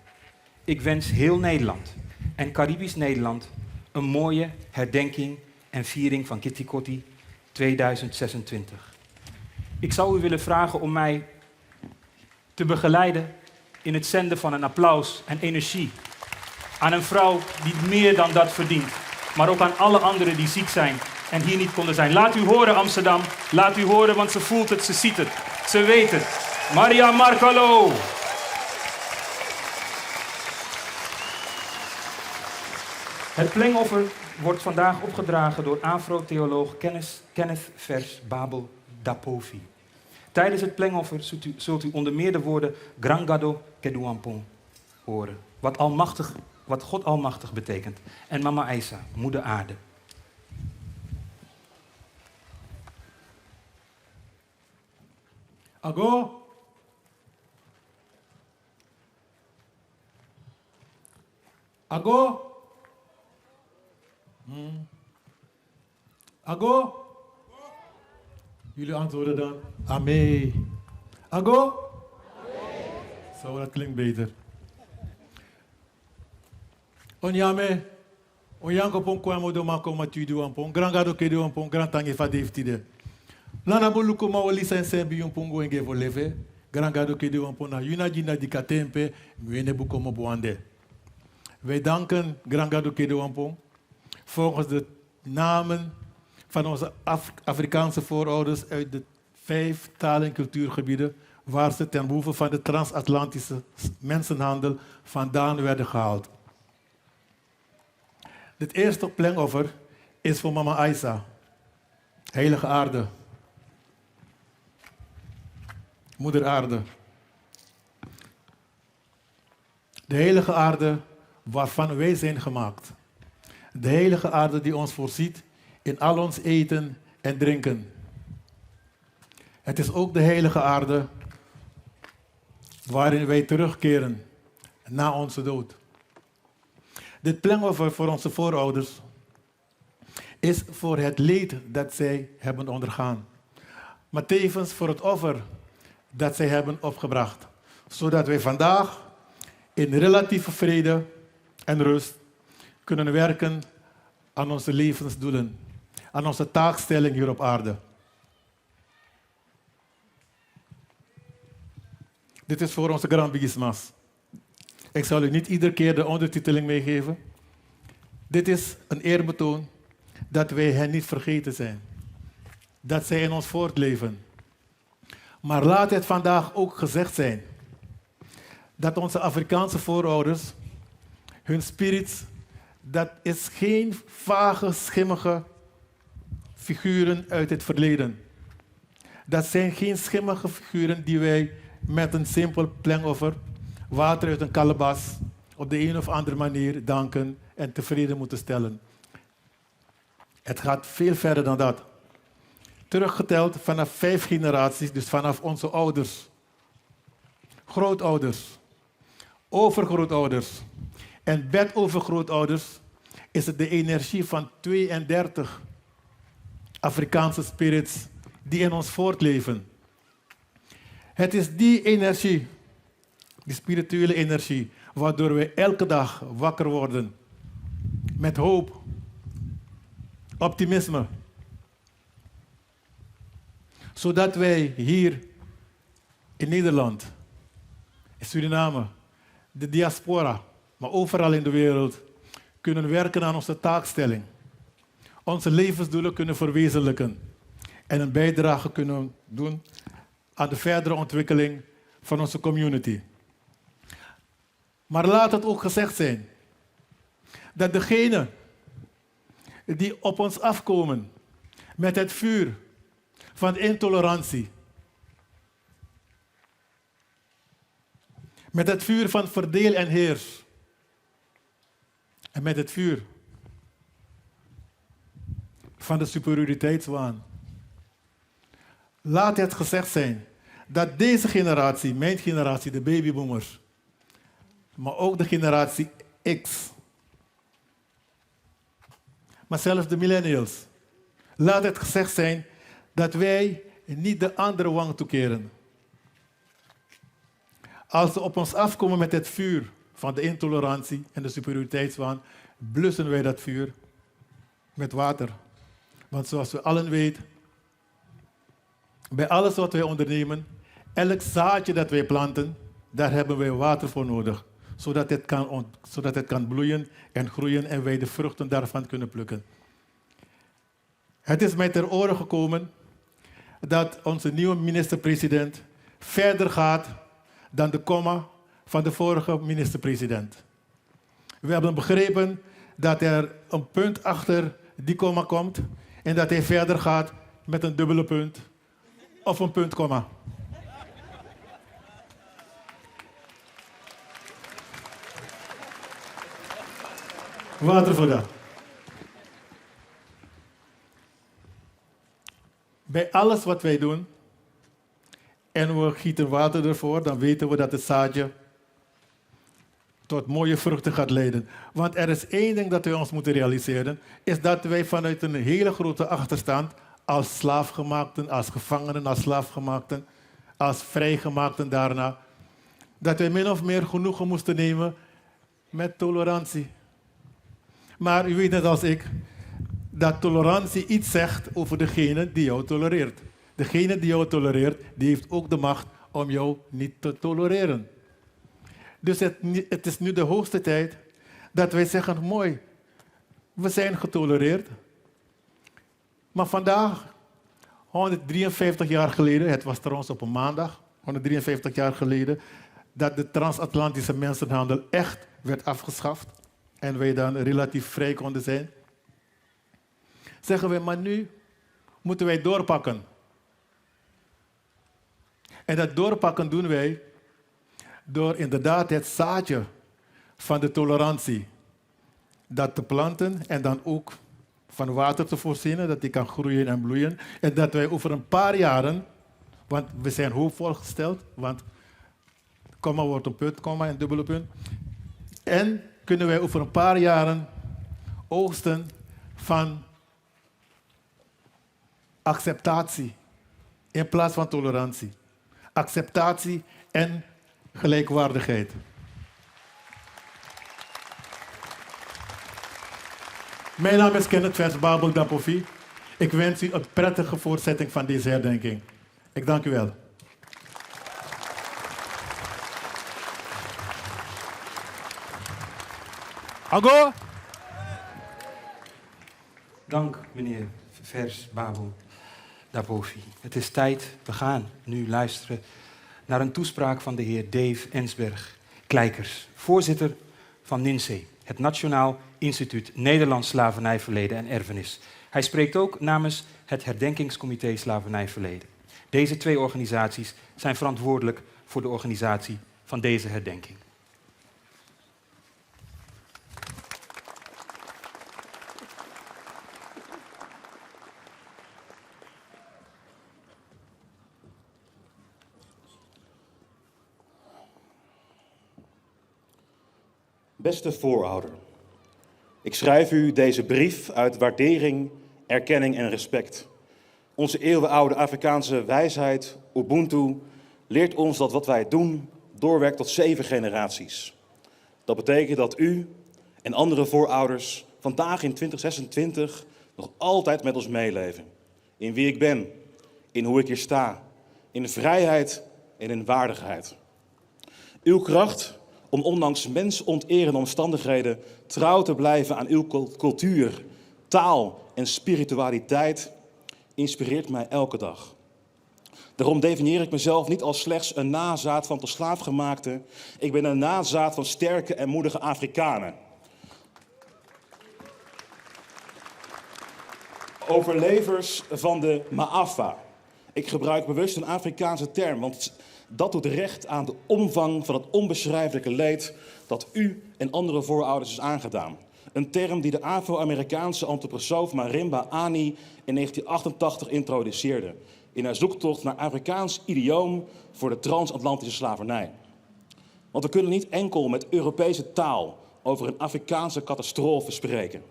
Ik wens heel Nederland en Caribisch Nederland een mooie herdenking en viering van Kitty Kotti 2026. Ik zou u willen vragen om mij te begeleiden in het zenden van een applaus en energie aan een vrouw die meer dan dat verdient, maar ook aan alle anderen die ziek zijn en hier niet konden zijn. Laat u horen, Amsterdam. Laat u horen, want ze voelt het, ze ziet het, ze weet het. Marian Markelo. Het plengoffer wordt vandaag opgedragen door Afro-theoloog Kenneth Vers Babel Dapovi. Tijdens het plengoffer zult u onder meer de woorden Grangado Keduampong horen, wat God Almachtig betekent, en Mama Isa, Moeder Aarde. Ago. Ago. Ago. Jullie antwoorden dan. Amen. Ago. Zo, dat klinkt beter. Onyame. Onyanko pon kwamo do mako matudu ampon. Grangado kedu ampon. Grand tangi fa deftide. Lana boluko ma wali sense bi un pongo enge voleve. Grangado kedu ampon na yuna jina di katempe. Mwene buko mo boande. Wij danken Grangado kedu ampon volgens de namen van onze Afrikaanse voorouders uit de 5 taal- en cultuurgebieden waar ze ten behoeve van de transatlantische mensenhandel vandaan werden gehaald. Het eerste plengoffer is voor Mama Isa. Heilige aarde. Moeder aarde. De heilige aarde waarvan wij zijn gemaakt. De heilige aarde die ons voorziet in al ons eten en drinken. Het is ook de heilige aarde waarin wij terugkeren na onze dood. Dit plengoffer voor onze voorouders is voor het leed dat zij hebben ondergaan, maar tevens voor het offer dat zij hebben opgebracht, zodat wij vandaag in relatieve vrede en rust kunnen werken aan onze levensdoelen, aan onze taakstelling hier op aarde. Dit is voor onze Grand Bigismas. Ik zal u niet iedere keer de ondertiteling meegeven. Dit is een eerbetoon dat wij hen niet vergeten zijn. Dat zij in ons voortleven. Maar laat het vandaag ook gezegd zijn dat onze Afrikaanse voorouders, hun spirits, dat is geen vage, schimmige figuren uit het verleden. Dat zijn geen schimmige figuren die wij met een simpel plengoffer, water uit een kalebas, op de een of andere manier danken en tevreden moeten stellen. Het gaat veel verder dan dat. Teruggeteld vanaf 5 generaties, dus vanaf onze ouders, grootouders, overgrootouders en bedovergrootouders, is het de energie van 32 Afrikaanse spirits die in ons voortleven. Het is die energie, die spirituele energie, waardoor wij elke dag wakker worden met hoop, optimisme. Zodat wij hier in Nederland, in Suriname, de diaspora, maar overal in de wereld, kunnen werken aan onze taakstelling. Onze levensdoelen kunnen verwezenlijken en een bijdrage kunnen doen aan de verdere ontwikkeling van onze community. Maar laat het ook gezegd zijn dat degenen die op ons afkomen met het vuur van intolerantie, met het vuur van verdeel en heers en met het vuur van de superioriteitswaan. Laat het gezegd zijn dat deze generatie, mijn generatie, de babyboomers, maar ook de generatie X, maar zelfs de millennials, laat het gezegd zijn dat wij niet de andere wang toekeren. Als ze op ons afkomen met het vuur van de intolerantie en de superioriteitswaan, blussen wij dat vuur met water. Want zoals we allen weten, bij alles wat wij ondernemen, elk zaadje dat wij planten, daar hebben wij water voor nodig. Zodat het kan bloeien en groeien en wij de vruchten daarvan kunnen plukken. Het is mij ter oren gekomen dat onze nieuwe minister-president verder gaat dan de komma van de vorige minister-president. We hebben begrepen dat er een punt achter die komma komt en dat hij verder gaat met een dubbele punt of een puntkomma. Water voor dat. Bij alles wat wij doen en we gieten water ervoor, dan weten we dat het zaadje tot mooie vruchten gaat leiden. Want er is één ding dat wij ons moeten realiseren, is dat wij vanuit een hele grote achterstand als slaafgemaakten, als gevangenen, als slaafgemaakten, als vrijgemaakten daarna, dat wij min of meer genoegen moesten nemen met tolerantie. Maar u weet net als ik, dat tolerantie iets zegt over degene die jou tolereert. Degene die jou tolereert, die heeft ook de macht om jou niet te tolereren. Dus het is nu de hoogste tijd dat wij zeggen, mooi, we zijn getolereerd. Maar vandaag, 153 jaar geleden, het was trouwens op een maandag, 153 jaar geleden, dat de transatlantische mensenhandel echt werd afgeschaft en wij dan relatief vrij konden zijn. Zeggen we, maar nu, moeten wij doorpakken. En dat doorpakken doen wij door inderdaad het zaadje van de tolerantie dat te planten en dan ook van water te voorzien, dat die kan groeien en bloeien. En dat wij over een paar jaren, want we zijn hoopvol gesteld, want komma wordt een punt, komma en dubbele punt. En kunnen wij over een paar jaren oogsten van acceptatie in plaats van tolerantie. Acceptatie en gelijkwaardigheid. Mijn naam is Kenneth Versbabel Dapofi. Ik wens u een prettige voortzetting van deze herdenking. Ik dank u wel. Ago! Dank, meneer Versbabel Dapofi. Het is tijd, we gaan nu luisteren naar een toespraak van de heer Dave Ensberg-Kleikers, voorzitter van NINSE, het Nationaal Instituut Nederlands Slavernijverleden en Erfenis. Hij spreekt ook namens het Herdenkingscomité Slavernijverleden. Deze twee organisaties zijn verantwoordelijk voor de organisatie van deze herdenking. Beste voorouder, ik schrijf u deze brief uit waardering, erkenning en respect. Onze eeuwenoude Afrikaanse wijsheid, Ubuntu, leert ons dat wat wij doen doorwerkt tot 7 generaties. Dat betekent dat u en andere voorouders vandaag in 2026 nog altijd met ons meeleven. In wie ik ben, in hoe ik hier sta, in vrijheid en in waardigheid. Uw kracht om ondanks mensonterende omstandigheden trouw te blijven aan uw cultuur, taal en spiritualiteit, inspireert mij elke dag. Daarom definieer ik mezelf niet als slechts een nazaat van tot slaafgemaakte. Ik ben een nazaat van sterke en moedige Afrikanen. Overlevers van de Ma'afa. Ik gebruik bewust een Afrikaanse term, want dat doet recht aan de omvang van het onbeschrijfelijke leed dat u en andere voorouders is aangedaan. Een term die de Afro-Amerikaanse antroposoof Marimba Ani in 1988 introduceerde, in haar zoektocht naar Afrikaans idioom voor de transatlantische slavernij. Want we kunnen niet enkel met Europese taal over een Afrikaanse catastrofe spreken.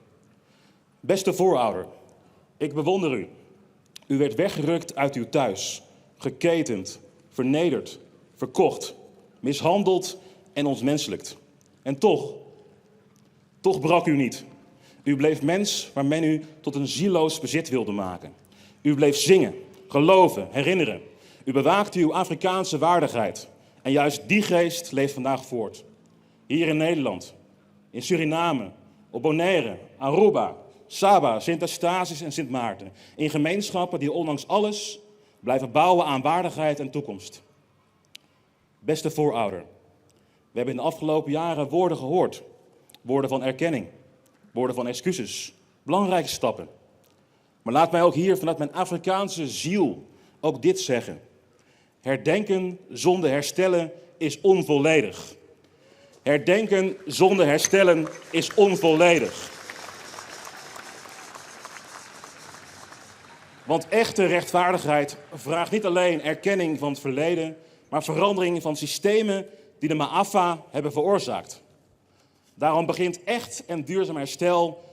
Beste voorouder, ik bewonder u. U werd weggerukt uit uw thuis, geketend, vernederd, verkocht, mishandeld en ontmenselijkt. En toch brak u niet. U bleef mens waar men u tot een zieloos bezit wilde maken. U bleef zingen, geloven, herinneren. U bewaakte uw Afrikaanse waardigheid. En juist die geest leeft vandaag voort. Hier in Nederland, in Suriname, op Bonaire, Aruba, Saba, Sint Eustatius en Sint Maarten. In gemeenschappen die ondanks alles blijven bouwen aan waardigheid en toekomst. Beste voorouder, we hebben in de afgelopen jaren woorden gehoord. Woorden van erkenning, woorden van excuses, belangrijke stappen. Maar laat mij ook hier vanuit mijn Afrikaanse ziel ook dit zeggen. Herdenken zonder herstellen is onvolledig. Herdenken zonder herstellen is onvolledig. Want echte rechtvaardigheid vraagt niet alleen erkenning van het verleden, maar verandering van systemen die de Ma'afa hebben veroorzaakt. Daarom begint echt en duurzaam herstel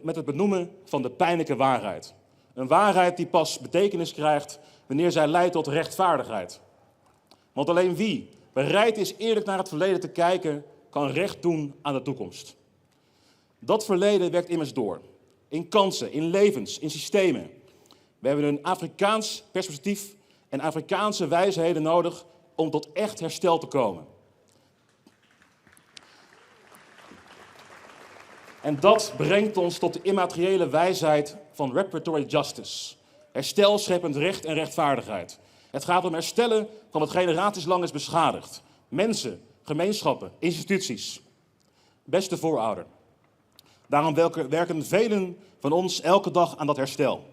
met het benoemen van de pijnlijke waarheid. Een waarheid die pas betekenis krijgt wanneer zij leidt tot rechtvaardigheid. Want alleen wie bereid is eerlijk naar het verleden te kijken, kan recht doen aan de toekomst. Dat verleden werkt immers door. In kansen, in levens, in systemen. We hebben een Afrikaans perspectief en Afrikaanse wijsheden nodig om tot echt herstel te komen. En dat brengt ons tot de immateriële wijsheid van reparatory justice. Herstel scheppend recht en rechtvaardigheid. Het gaat om herstellen van wat generatieslang is beschadigd. Mensen, gemeenschappen, instituties. Beste voorouder. Daarom werken velen van ons elke dag aan dat herstel.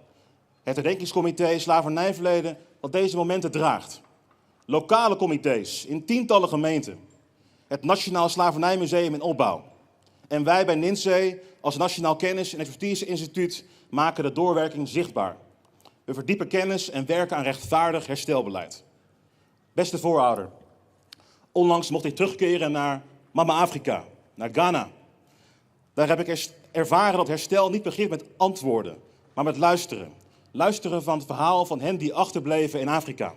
Het herdenkingscomité Slavernijverleden dat deze momenten draagt. Lokale comité's in tientallen gemeenten. Het Nationaal Slavernijmuseum in opbouw. En wij bij NINSE als Nationaal Kennis- en Expertise-instituut maken de doorwerking zichtbaar. We verdiepen kennis en werken aan rechtvaardig herstelbeleid. Beste voorouder, onlangs mocht ik terugkeren naar Mama Afrika, naar Ghana. Daar heb ik ervaren dat herstel niet begint met antwoorden, maar met luisteren. Luisteren van het verhaal van hen die achterbleven in Afrika.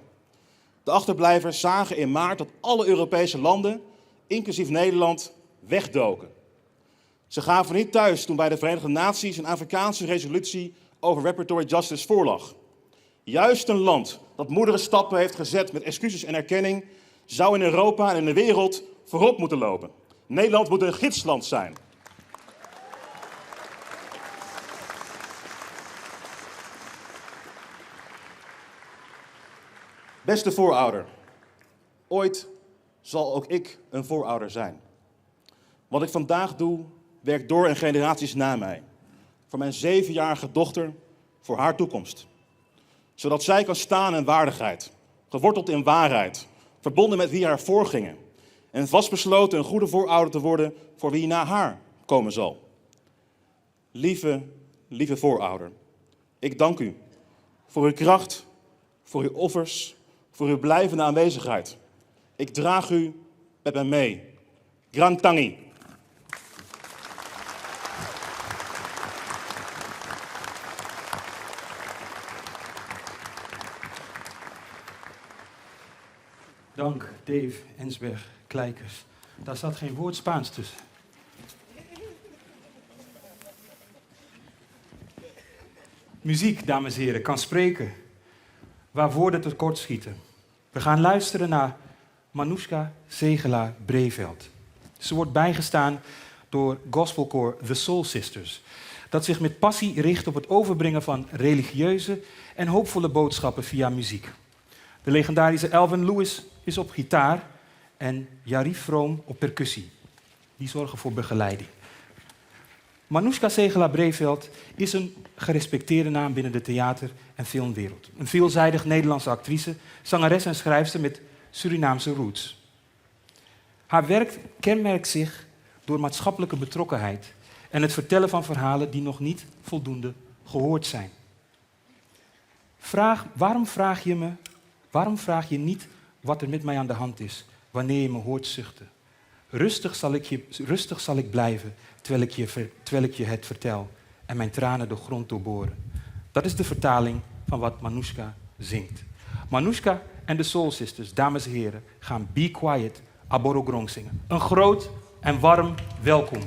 De achterblijvers zagen in maart dat alle Europese landen, inclusief Nederland, wegdoken. Ze gaven niet thuis toen bij de Verenigde Naties een Afrikaanse resolutie over reparatory justice voorlag. Juist een land dat moedige stappen heeft gezet met excuses en erkenning, zou in Europa en in de wereld voorop moeten lopen. Nederland moet een gidsland zijn. Beste voorouder, ooit zal ook ik een voorouder zijn. Wat ik vandaag doe, werkt door en generaties na mij. Voor mijn 7-jarige dochter, voor haar toekomst. Zodat zij kan staan in waardigheid, geworteld in waarheid, verbonden met wie haar voorgingen. En vastbesloten een goede voorouder te worden voor wie na haar komen zal. Lieve voorouder, ik dank u voor uw kracht, voor uw offers, voor uw blijvende aanwezigheid. Ik draag u met mij mee. Grand Tangi. Dank, Dave Ensberg, Kleikers. Daar zat geen woord Spaans tussen. Muziek, dames en heren, kan spreken waar woorden tekort schieten. We gaan luisteren naar Manoushka Zegelaar-Breveld. Ze wordt bijgestaan door gospelkoor The Soul Sisters, dat zich met passie richt op het overbrengen van religieuze en hoopvolle boodschappen via muziek. De legendarische Alvin Lewis is op gitaar en Jarif Vroom op percussie. Die zorgen voor begeleiding. Manoushka Zegelaar-Breveld is een gerespecteerde naam binnen de theater- en filmwereld. Een veelzijdig Nederlandse actrice, zangeres en schrijfster met Surinaamse roots. Haar werk kenmerkt zich door maatschappelijke betrokkenheid en het vertellen van verhalen die nog niet voldoende gehoord zijn. Waarom vraag je niet wat er met mij aan de hand is wanneer je me hoort zuchten? Rustig zal ik blijven terwijl ik je het vertel en mijn tranen de grond doorboren. Dat is de vertaling van wat Manoushka zingt. Manoushka en de Soul Sisters, dames en heren, gaan Be Quiet, Aborogrong zingen. Een groot en warm welkom.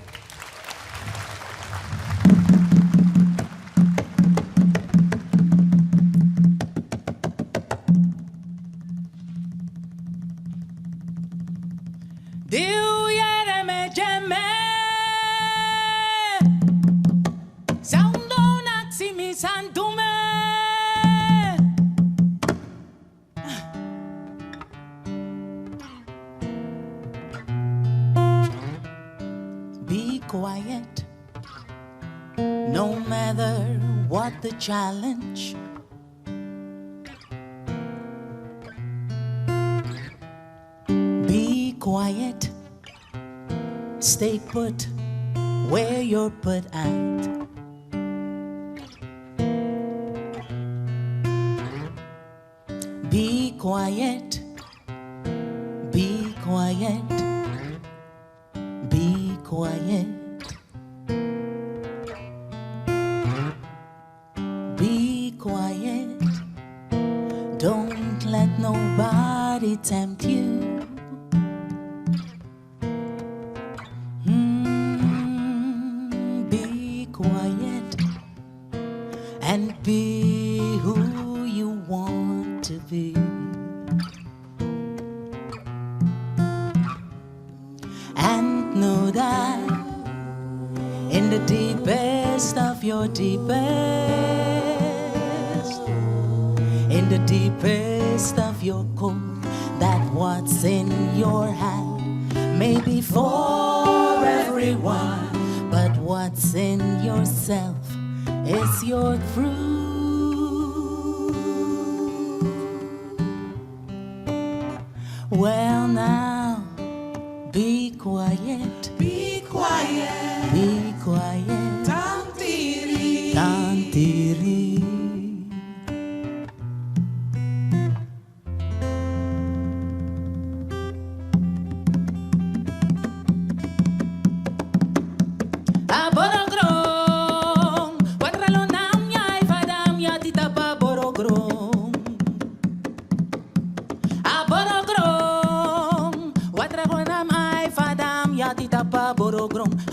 Be quiet, no matter what the challenge. Be quiet, stay put where you're put at. Be quiet, be quiet, be quiet. Be quiet, don't let nobody tempt you. Be quiet and be who you want to be. And know that in the deepest of your deepest, in the deepest of your core, that what's in your hand may be for everyone, but what's in yourself is your truth.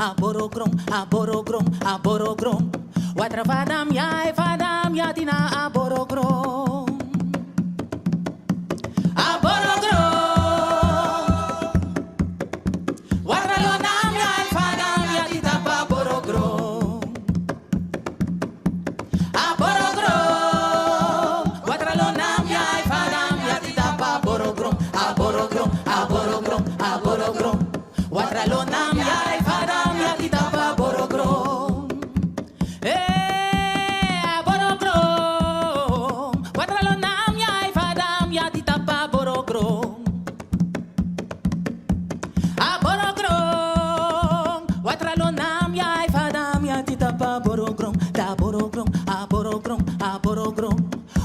aborogrom, aborogrom, aborogrom. Watra vadam ya tina aborogrom. Aborogrom. Watra lonam ya vadam ya tina aborogrom. Aborogrom. Watra lonam ya vadam ya tina aborogrom. Aborogrom, aborogrom, aborogrom. Watra lonam ya vadam ya tina aborogrom.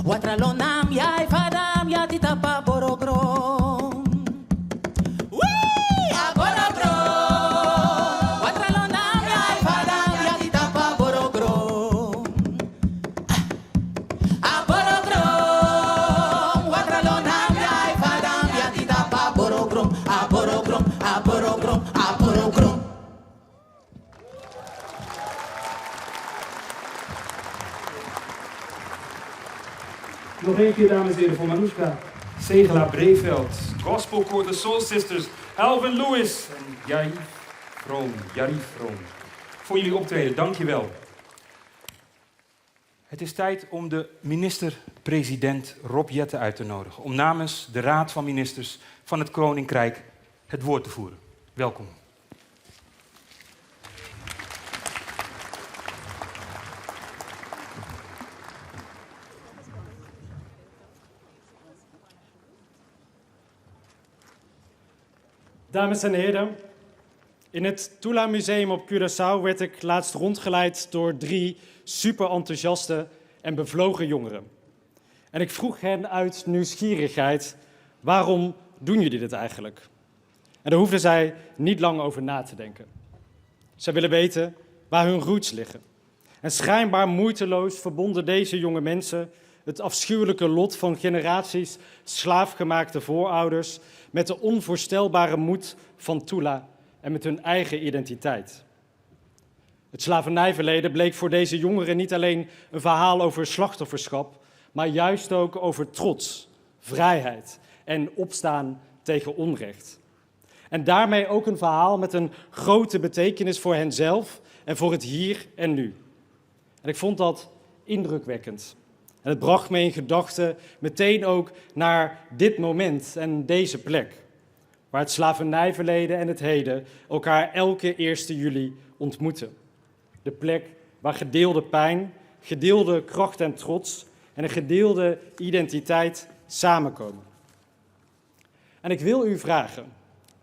Watralonam ya ifadam ya titapa borogrom. Wee! Aborogrom. Watralonam ya ifadam ya titapa borogrom. Aborogrom. Watralonam ya ifadam ya titapa borogrom. Aborogrom, aborogrom, aborogrom. Nog één keer, dames en heren, voor Maruska Segela-Breveld, Gospelkoor de Soul Sisters, Alvin Lewis en Jarif Vroom. Voor jullie optreden, dank je wel. Het is tijd om de minister-president Rob Jetten uit te nodigen, om namens de Raad van Ministers van het Koninkrijk het woord te voeren. Welkom. Dames en heren, in het Tula Museum op Curaçao werd ik laatst rondgeleid door 3 super enthousiaste en bevlogen jongeren. En ik vroeg hen uit nieuwsgierigheid, waarom doen jullie dit eigenlijk? En daar hoefden zij niet lang over na te denken. Zij willen weten waar hun roots liggen. En schijnbaar moeiteloos verbonden deze jonge mensen het afschuwelijke lot van generaties slaafgemaakte voorouders met de onvoorstelbare moed van Tula en met hun eigen identiteit. Het slavernijverleden bleek voor deze jongeren niet alleen een verhaal over slachtofferschap, maar juist ook over trots, vrijheid en opstaan tegen onrecht. En daarmee ook een verhaal met een grote betekenis voor henzelf en voor het hier en nu. En ik vond dat indrukwekkend. En het bracht me in gedachten meteen ook naar dit moment en deze plek, waar het slavernijverleden en het heden elkaar elke 1 juli ontmoeten. De plek waar gedeelde pijn, gedeelde kracht en trots en een gedeelde identiteit samenkomen. En ik wil u vragen,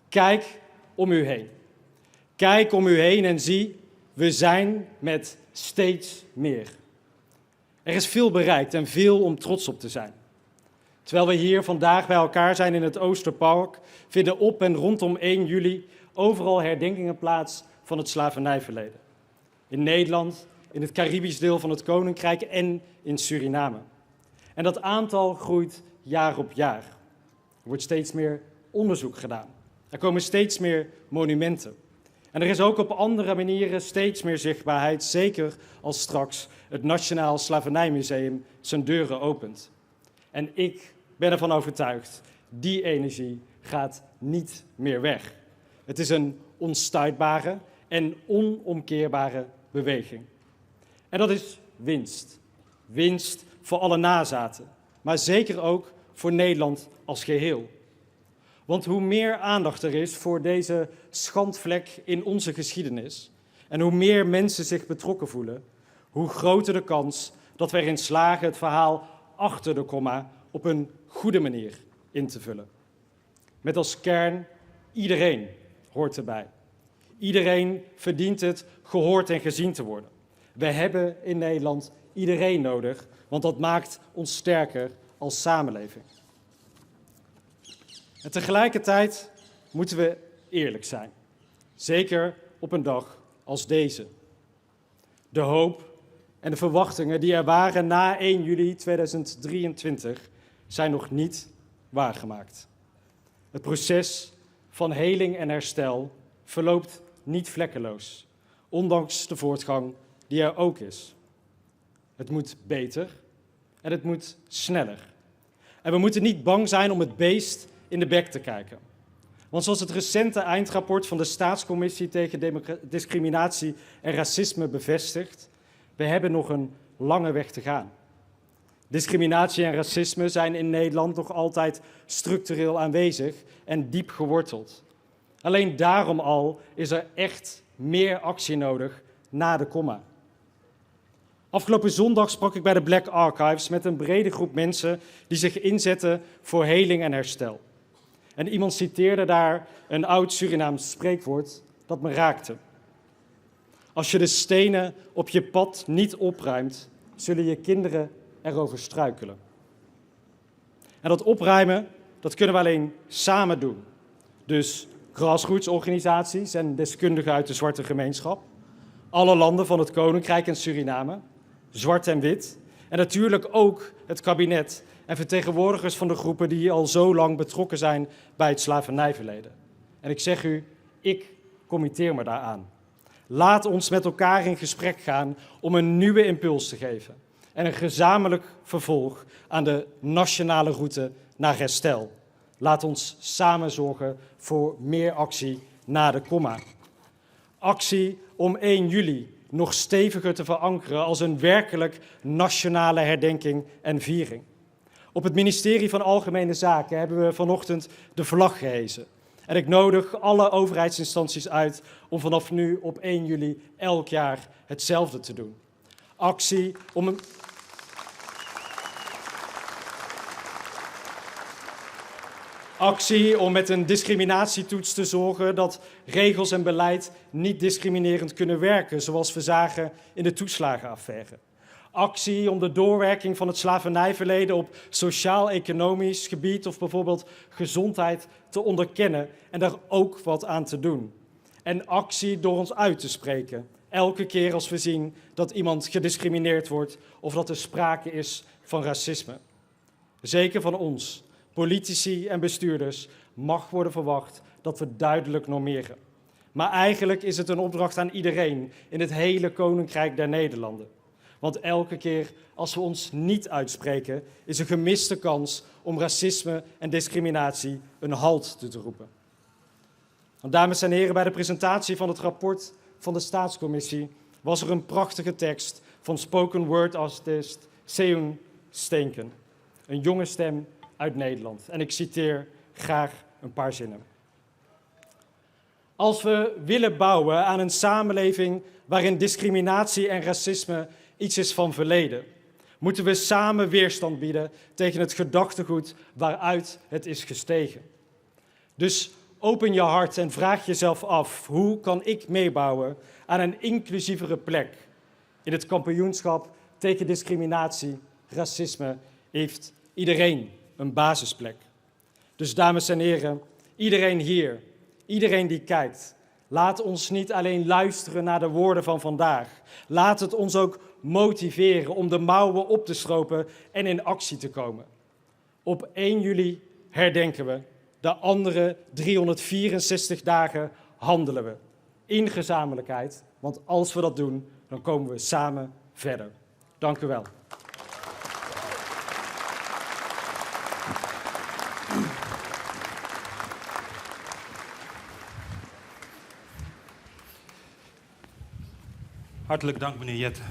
kijk om u heen. Kijk om u heen en zie, we zijn met steeds meer. Er is veel bereikt en veel om trots op te zijn. Terwijl we hier vandaag bij elkaar zijn in het Oosterpark, vinden op en rondom 1 juli overal herdenkingen plaats van het slavernijverleden. In Nederland, in het Caribisch deel van het Koninkrijk en in Suriname. En dat aantal groeit jaar op jaar. Er wordt steeds meer onderzoek gedaan. Er komen steeds meer monumenten. En er is ook op andere manieren steeds meer zichtbaarheid, zeker als straks het Nationaal Slavernijmuseum zijn deuren opent. En ik ben ervan overtuigd, die energie gaat niet meer weg. Het is een onstuitbare en onomkeerbare beweging. En dat is winst. Winst voor alle nazaten, maar zeker ook voor Nederland als geheel. Want hoe meer aandacht er is voor deze schandvlek in onze geschiedenis en hoe meer mensen zich betrokken voelen, hoe groter de kans dat we erin slagen het verhaal achter de komma op een goede manier in te vullen. Met als kern, iedereen hoort erbij. Iedereen verdient het gehoord en gezien te worden. We hebben in Nederland iedereen nodig, want dat maakt ons sterker als samenleving. En tegelijkertijd moeten we eerlijk zijn. Zeker op een dag als deze. De hoop en de verwachtingen die er waren na 1 juli 2023 zijn nog niet waargemaakt. Het proces van heling en herstel verloopt niet vlekkeloos, ondanks de voortgang die er ook is. Het moet beter en het moet sneller. En we moeten niet bang zijn om het beest in de bek te kijken. Want zoals het recente eindrapport van de Staatscommissie tegen discriminatie en racisme bevestigt, we hebben nog een lange weg te gaan. Discriminatie en racisme zijn in Nederland nog altijd structureel aanwezig en diep geworteld. Alleen daarom al is er echt meer actie nodig na de komma. Afgelopen zondag sprak ik bij de Black Archives met een brede groep mensen die zich inzetten voor heling en herstel. En iemand citeerde daar een oud Surinaams spreekwoord dat me raakte. Als je de stenen op je pad niet opruimt, zullen je kinderen erover struikelen. En dat opruimen, dat kunnen we alleen samen doen. Dus grassroots-organisaties en deskundigen uit de zwarte gemeenschap, alle landen van het Koninkrijk en Suriname, zwart en wit, en natuurlijk ook het kabinet en vertegenwoordigers van de groepen die al zo lang betrokken zijn bij het slavernijverleden. En ik zeg u, ik committeer me daaraan. Laat ons met elkaar in gesprek gaan om een nieuwe impuls te geven en een gezamenlijk vervolg aan de nationale route naar herstel. Laat ons samen zorgen voor meer actie na de komma. Actie om 1 juli nog steviger te verankeren als een werkelijk nationale herdenking en viering. Op het ministerie van Algemene Zaken hebben we vanochtend de vlag gehesen. En ik nodig alle overheidsinstanties uit om vanaf nu op 1 juli elk jaar hetzelfde te doen. Actie om met een discriminatietoets te zorgen dat regels en beleid niet discriminerend kunnen werken, zoals we zagen in de toeslagenaffaire. Actie om de doorwerking van het slavernijverleden op sociaal-economisch gebied of bijvoorbeeld gezondheid te onderkennen en daar ook wat aan te doen. En actie door ons uit te spreken, elke keer als we zien dat iemand gediscrimineerd wordt of dat er sprake is van racisme. Zeker van ons, politici en bestuurders, mag worden verwacht dat we duidelijk normeren. Maar eigenlijk is het een opdracht aan iedereen in het hele Koninkrijk der Nederlanden. Want elke keer als we ons niet uitspreken, is een gemiste kans om racisme en discriminatie een halt toe te roepen. Want dames en heren, bij de presentatie van het rapport van de Staatscommissie was er een prachtige tekst van spoken word artist Seun Steenken. Een jonge stem uit Nederland. En ik citeer graag een paar zinnen. Als we willen bouwen aan een samenleving waarin discriminatie en racisme iets is van verleden, moeten we samen weerstand bieden tegen het gedachtegoed waaruit het is gestegen. Dus open je hart en vraag jezelf af, hoe kan ik meebouwen aan een inclusievere plek? In het kampioenschap tegen discriminatie, racisme heeft iedereen een basisplek. Dus dames en heren, iedereen hier, iedereen die kijkt, laat ons niet alleen luisteren naar de woorden van vandaag. Laat het ons ook motiveren om de mouwen op te stropen en in actie te komen. Op 1 juli herdenken we, de andere 364 dagen handelen we. In gezamenlijkheid, want als we dat doen, dan komen we samen verder. Dank u wel. Hartelijk dank, meneer Jette.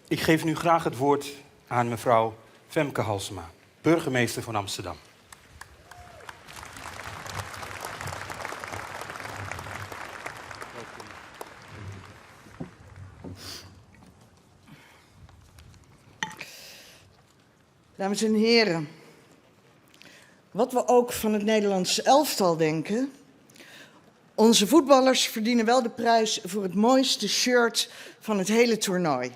Ik geef nu graag het woord aan mevrouw Femke Halsema, burgemeester van Amsterdam. Dames en heren, wat we ook van het Nederlandse elftal denken, onze voetballers verdienen wel de prijs voor het mooiste shirt van het hele toernooi.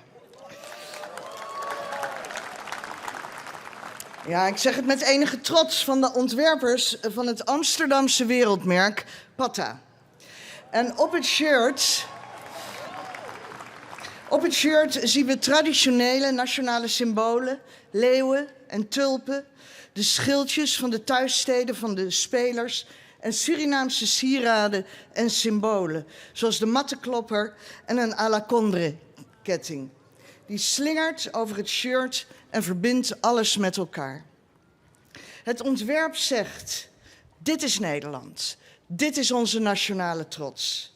Ja, ik zeg het met enige trots van de ontwerpers van het Amsterdamse wereldmerk Patta. En op het shirt zien we traditionele nationale symbolen, leeuwen en tulpen, de schildjes van de thuissteden van de spelers en Surinaamse sieraden en symbolen, zoals de mattenklopper en een alacondre-ketting. Die slingert over het shirt en verbindt alles met elkaar. Het ontwerp zegt, dit is Nederland, dit is onze nationale trots.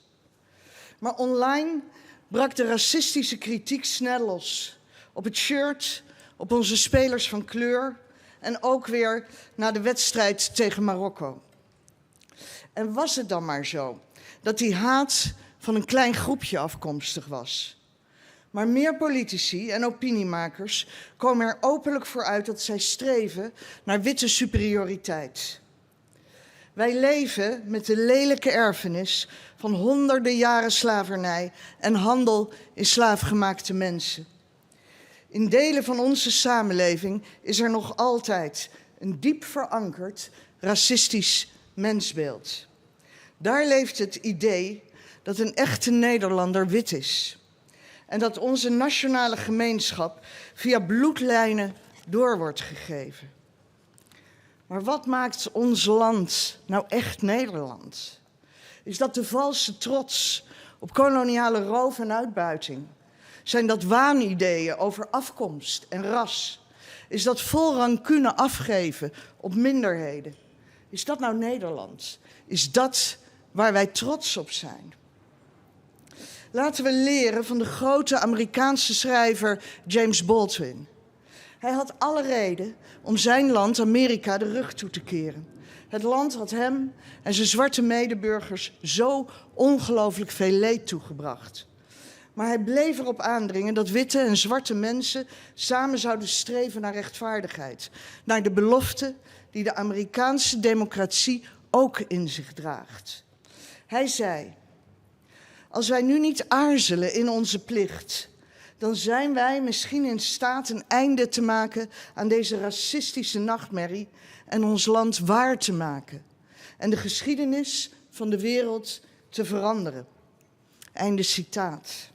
Maar online brak de racistische kritiek snel los. Op het shirt, op onze spelers van kleur en ook weer na de wedstrijd tegen Marokko. En was het dan maar zo dat die haat van een klein groepje afkomstig was? Maar meer politici en opiniemakers komen er openlijk voor uit dat zij streven naar witte superioriteit. Wij leven met de lelijke erfenis van honderden jaren slavernij en handel in slaafgemaakte mensen. In delen van onze samenleving is er nog altijd een diep verankerd racistisch mensbeeld. Daar leeft het idee dat een echte Nederlander wit is. En dat onze nationale gemeenschap via bloedlijnen door wordt gegeven. Maar wat maakt ons land nou echt Nederland? Is dat de valse trots op koloniale roof en uitbuiting? Zijn dat waanideeën over afkomst en ras? Is dat vol rancune afgeven op minderheden? Is dat nou Nederland? Is dat waar wij trots op zijn? Laten we leren van de grote Amerikaanse schrijver James Baldwin. Hij had alle reden om zijn land, Amerika, de rug toe te keren. Het land had hem en zijn zwarte medeburgers zo ongelooflijk veel leed toegebracht. Maar hij bleef erop aandringen dat witte en zwarte mensen samen zouden streven naar rechtvaardigheid. Naar de belofte die de Amerikaanse democratie ook in zich draagt. Hij zei, als wij nu niet aarzelen in onze plicht, dan zijn wij misschien in staat een einde te maken aan deze racistische nachtmerrie en ons land waar te maken. En de geschiedenis van de wereld te veranderen. Einde citaat.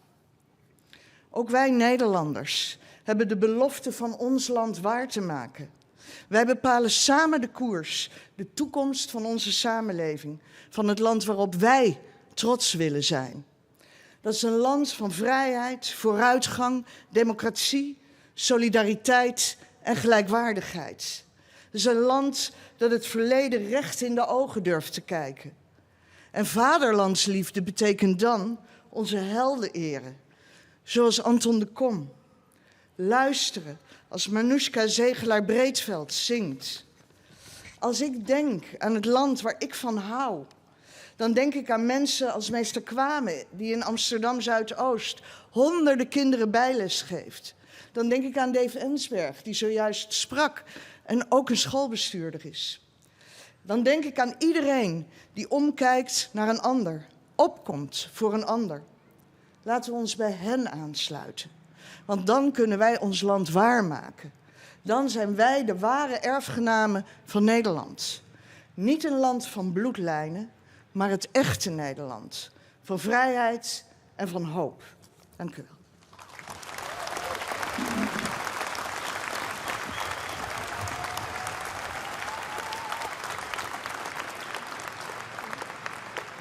Ook wij Nederlanders hebben de belofte van ons land waar te maken. Wij bepalen samen de koers, de toekomst van onze samenleving, van het land waarop wij trots willen zijn. Dat is een land van vrijheid, vooruitgang, democratie, solidariteit en gelijkwaardigheid. Het is een land dat het verleden recht in de ogen durft te kijken. En vaderlandsliefde betekent dan onze helden eren, zoals Anton de Kom. Luisteren als Manoushka Zegelaar-Breedveld zingt. Als ik denk aan het land waar ik van hou, dan denk ik aan mensen als meester Kwame, die in Amsterdam Zuidoost honderden kinderen bijles geeft. Dan denk ik aan Dave Ensberg, die zojuist sprak en ook een schoolbestuurder is. Dan denk ik aan iedereen die omkijkt naar een ander, opkomt voor een ander. Laten we ons bij hen aansluiten, want dan kunnen wij ons land waarmaken. Dan zijn wij de ware erfgenamen van Nederland. Niet een land van bloedlijnen, maar het echte Nederland. Van vrijheid en van hoop. Dank u wel.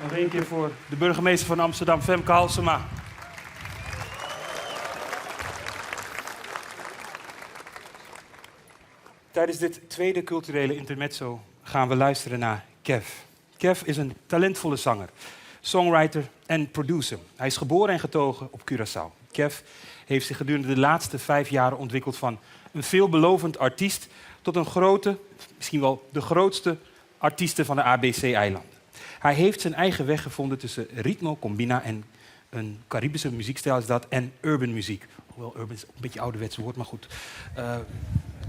Nog één keer voor de burgemeester van Amsterdam, Femke Halsema. Tijdens dit tweede culturele intermezzo gaan we luisteren naar Kev. Kev is een talentvolle zanger, songwriter en producer. Hij is geboren en getogen op Curaçao. Kev heeft zich gedurende de laatste 5 jaar ontwikkeld van een veelbelovend artiest tot een grote, misschien wel de grootste artiesten van de ABC-eilanden. Hij heeft zijn eigen weg gevonden tussen ritmo, combina en een Caribische muziekstijl is dat en urban muziek. Hoewel urban is een beetje ouderwets woord, maar goed.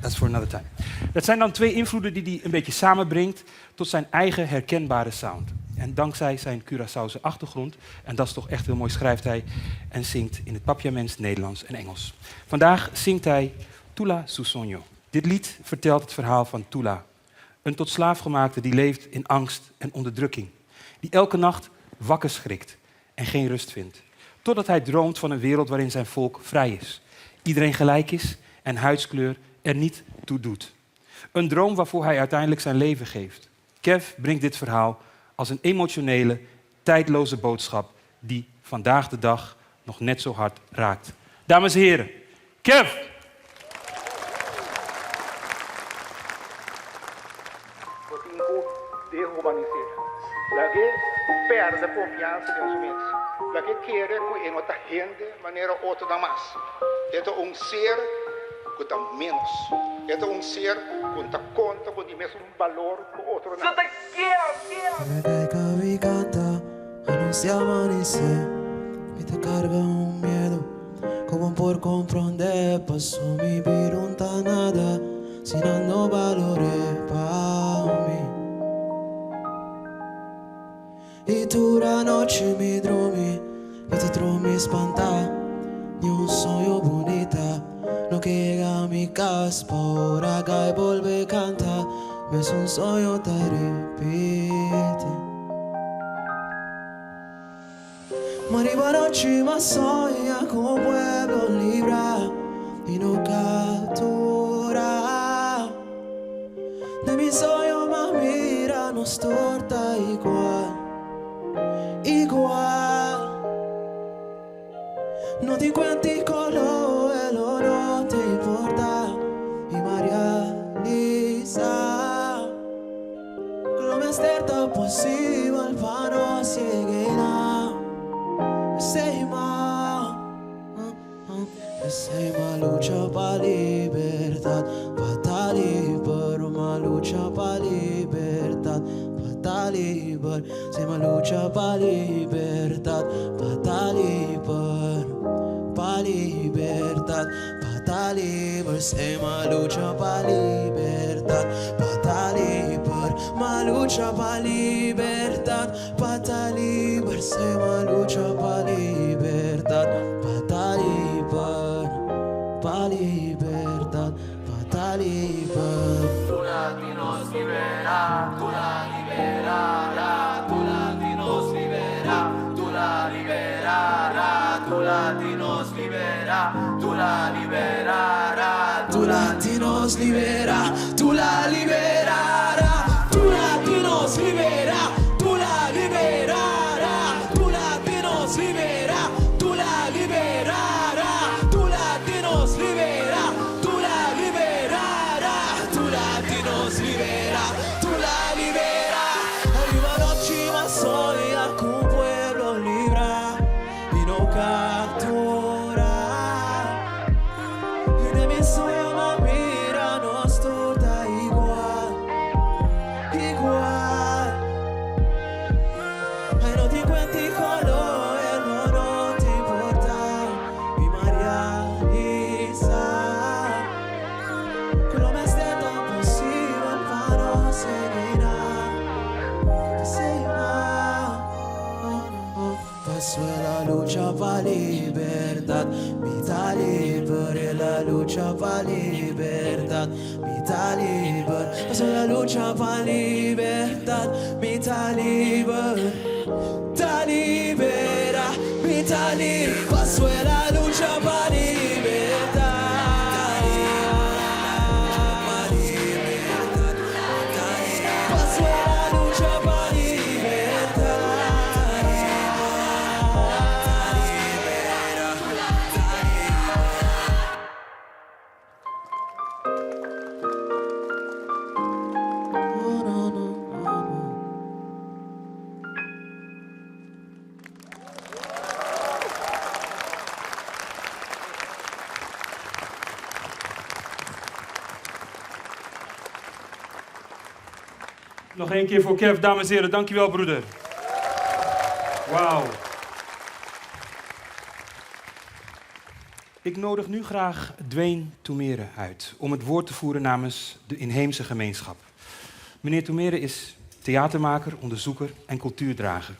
That's for another time. Dat zijn dan 2 invloeden die hij een beetje samenbrengt tot zijn eigen herkenbare sound. En dankzij zijn Curaçaose achtergrond, en dat is toch echt heel mooi, schrijft hij en zingt in het Papiaments, Nederlands en Engels. Vandaag zingt hij Tula Su Sonho. Dit lied vertelt het verhaal van Tula, een tot slaafgemaakte die leeft in angst en onderdrukking. Die elke nacht wakker schrikt en geen rust vindt. Totdat hij droomt van een wereld waarin zijn volk vrij is. Iedereen gelijk is en huidskleur er niet toe doet. Een droom waarvoor hij uiteindelijk zijn leven geeft. Kev brengt dit verhaal als een emotionele, tijdloze boodschap die vandaag de dag nog net zo hard raakt. Dames en heren, Kev! Lagi perde confiança nos mentes. Lagi querer que em outra rende maneira outra da mais. É ser que dá menos. É ser que dá conta com o mesmo valor que outro não. Você Desde que vi canta, anuncia amanecer. Me te carga miedo, como por comprender. Pasó mi vida un tan nada, sin no valores para mí. E tu la noche mi dormi, e te dormi spanta. Ni un sonho bonita, no que llega a mi casa. Ahora que vuelve a cantar, me es un sueño te repite. Mariba noche más soña como pueblo libre y no captura. De mi sueño más mira, nos torta igual. Igual, no te cuentes color, no te importa. Y María Lisa, lo más certo posible para no seguir. Seima lucha para libertad, batalha por uma lucha para libertad. Seima lucha para libertad, batalha por libertad, batalha. Seima lucha para libertad, batalha por uma lucha para libertad, batalha. Seima lucha para libertad, batalha para libertad, batalha por. Tu latinos libera, tu la liberará, tu latinos libera, tu la liberará, tu latinos libera, tu la liberará, Tu latinos libera, tu la liberará, tu latinos libera, tu la liberará, tu latinos libera, tu la liberará, tu latinos libera, tu la liberará, tu latinos libera, tu la libera. Arriba noche más soña con un pueblo libre y no captura. Y de mi sueño mira, nos torta igual, igual. Ay, no te cuentes color, no te importa. Y María Lisa, con lo más certo posible para no seguir. Pasó la lucha para libertad, mitad libre, la lucha para libertad, mitad libre. Pasó la lucha para libertad, mitad libre, ta libera, mitad libre. Pasó la lucha para libertad. Pasó la lucha para libertad. Nog één keer voor Kev, dames en heren. Dankjewel, broeder. Wauw. Ik nodig nu graag Dwayne Toemere uit om het woord te voeren namens de inheemse gemeenschap. Meneer Toemere is theatermaker, onderzoeker en cultuurdrager.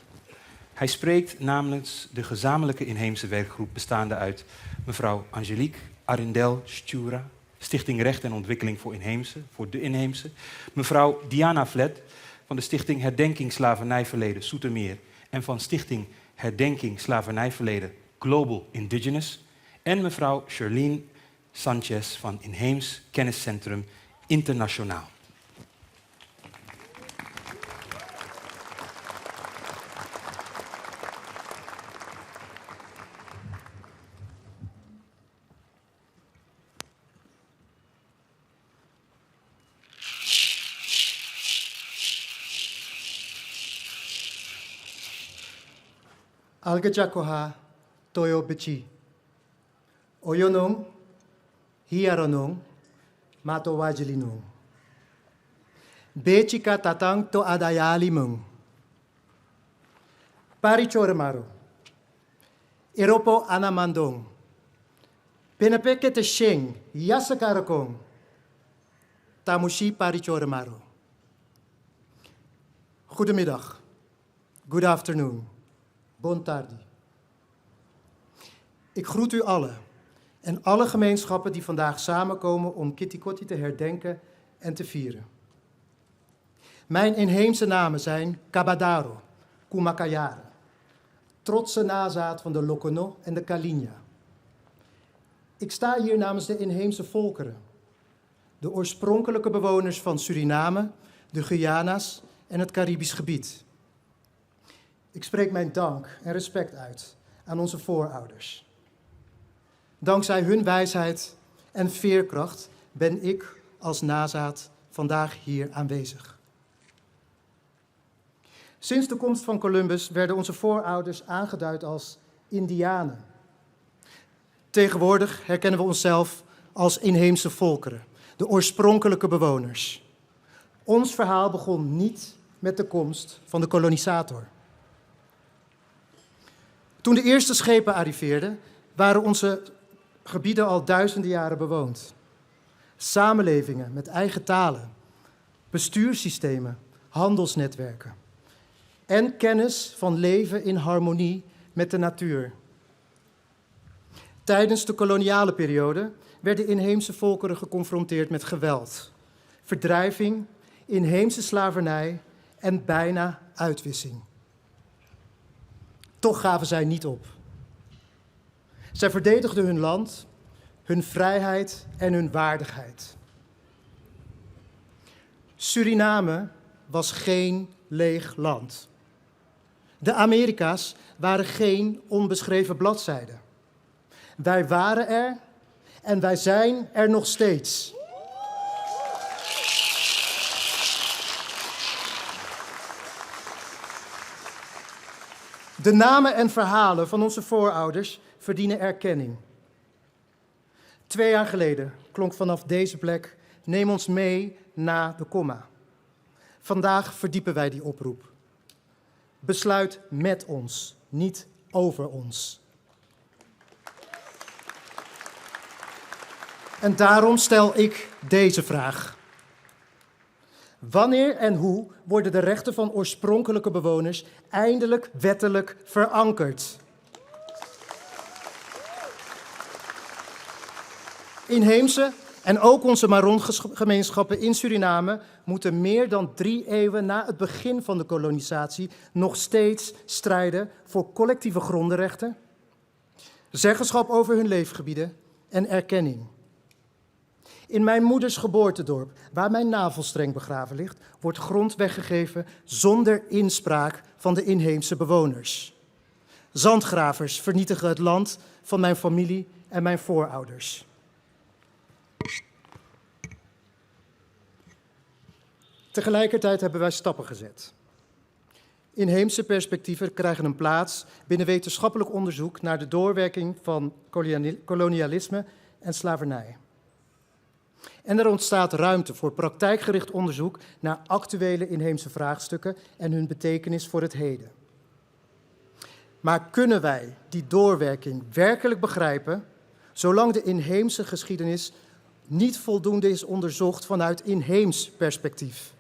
Hij spreekt namens de gezamenlijke inheemse werkgroep bestaande uit mevrouw Angelique Arindel Stura, Stichting Recht en Ontwikkeling voor de Inheemse, mevrouw Diana Vlet van de Stichting Herdenking Slavernijverleden Soetermeer en van Stichting Herdenking Slavernijverleden Global Indigenous en mevrouw Charlene Sanchez van Inheems Kenniscentrum Internationaal. Algejakoha Toyo Bichi. Oyonong, Hiaronong, Mato Wajilinong. Bechika Tatang to Adayalimung. Parichoremaro. Iropo Anamandong. Pinapeke te Sheng, Yasakarakong. Tamushi Parichoremaro. Goedemiddag. Good afternoon. Bon tardi. Ik groet u allen en alle gemeenschappen die vandaag samenkomen om Kitty Kotti te herdenken en te vieren. Mijn inheemse namen zijn Kabadaro, Kumakayare, trotse nazaat van de Lokono en de Kalinya. Ik sta hier namens de inheemse volkeren, de oorspronkelijke bewoners van Suriname, de Guyana's en het Caribisch gebied. Ik spreek mijn dank en respect uit aan onze voorouders. Dankzij hun wijsheid en veerkracht ben ik als nazaat vandaag hier aanwezig. Sinds de komst van Columbus werden onze voorouders aangeduid als Indianen. Tegenwoordig herkennen we onszelf als inheemse volkeren, de oorspronkelijke bewoners. Ons verhaal begon niet met de komst van de kolonisator. Toen de eerste schepen arriveerden, waren onze gebieden al duizenden jaren bewoond. Samenlevingen met eigen talen, bestuurssystemen, handelsnetwerken en kennis van leven in harmonie met de natuur. Tijdens de koloniale periode werden inheemse volkeren geconfronteerd met geweld, verdrijving, inheemse slavernij en bijna uitwissing. Toch gaven zij niet op. Zij verdedigden hun land, hun vrijheid en hun waardigheid. Suriname was geen leeg land. De Amerika's waren geen onbeschreven bladzijde. Wij waren er en wij zijn er nog steeds. De namen en verhalen van onze voorouders verdienen erkenning. 2 jaar geleden klonk vanaf deze plek: neem ons mee na de komma. Vandaag verdiepen wij die oproep. Besluit met ons, niet over ons. En daarom stel ik deze vraag. Wanneer en hoe worden de rechten van oorspronkelijke bewoners eindelijk wettelijk verankerd? Inheemse en ook onze Maron-gemeenschappen in Suriname moeten meer dan 3 eeuwen na het begin van de kolonisatie nog steeds strijden voor collectieve grondenrechten, zeggenschap over hun leefgebieden en erkenning. In mijn moeders geboortedorp, waar mijn navelstreng begraven ligt, wordt grond weggegeven zonder inspraak van de inheemse bewoners. Zandgravers vernietigen het land van mijn familie en mijn voorouders. Tegelijkertijd hebben wij stappen gezet. Inheemse perspectieven krijgen een plaats binnen wetenschappelijk onderzoek naar de doorwerking van kolonialisme en slavernij. En er ontstaat ruimte voor praktijkgericht onderzoek naar actuele inheemse vraagstukken en hun betekenis voor het heden. Maar kunnen wij die doorwerking werkelijk begrijpen, zolang de inheemse geschiedenis niet voldoende is onderzocht vanuit inheems perspectief?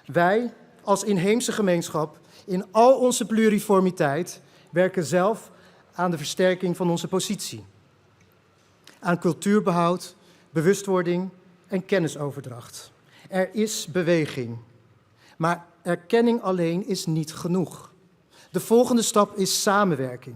Wij als inheemse gemeenschap in al onze pluriformiteit werken zelf aan de versterking van onze positie. Aan cultuurbehoud, bewustwording en kennisoverdracht. Er is beweging, maar erkenning alleen is niet genoeg. De volgende stap is samenwerking.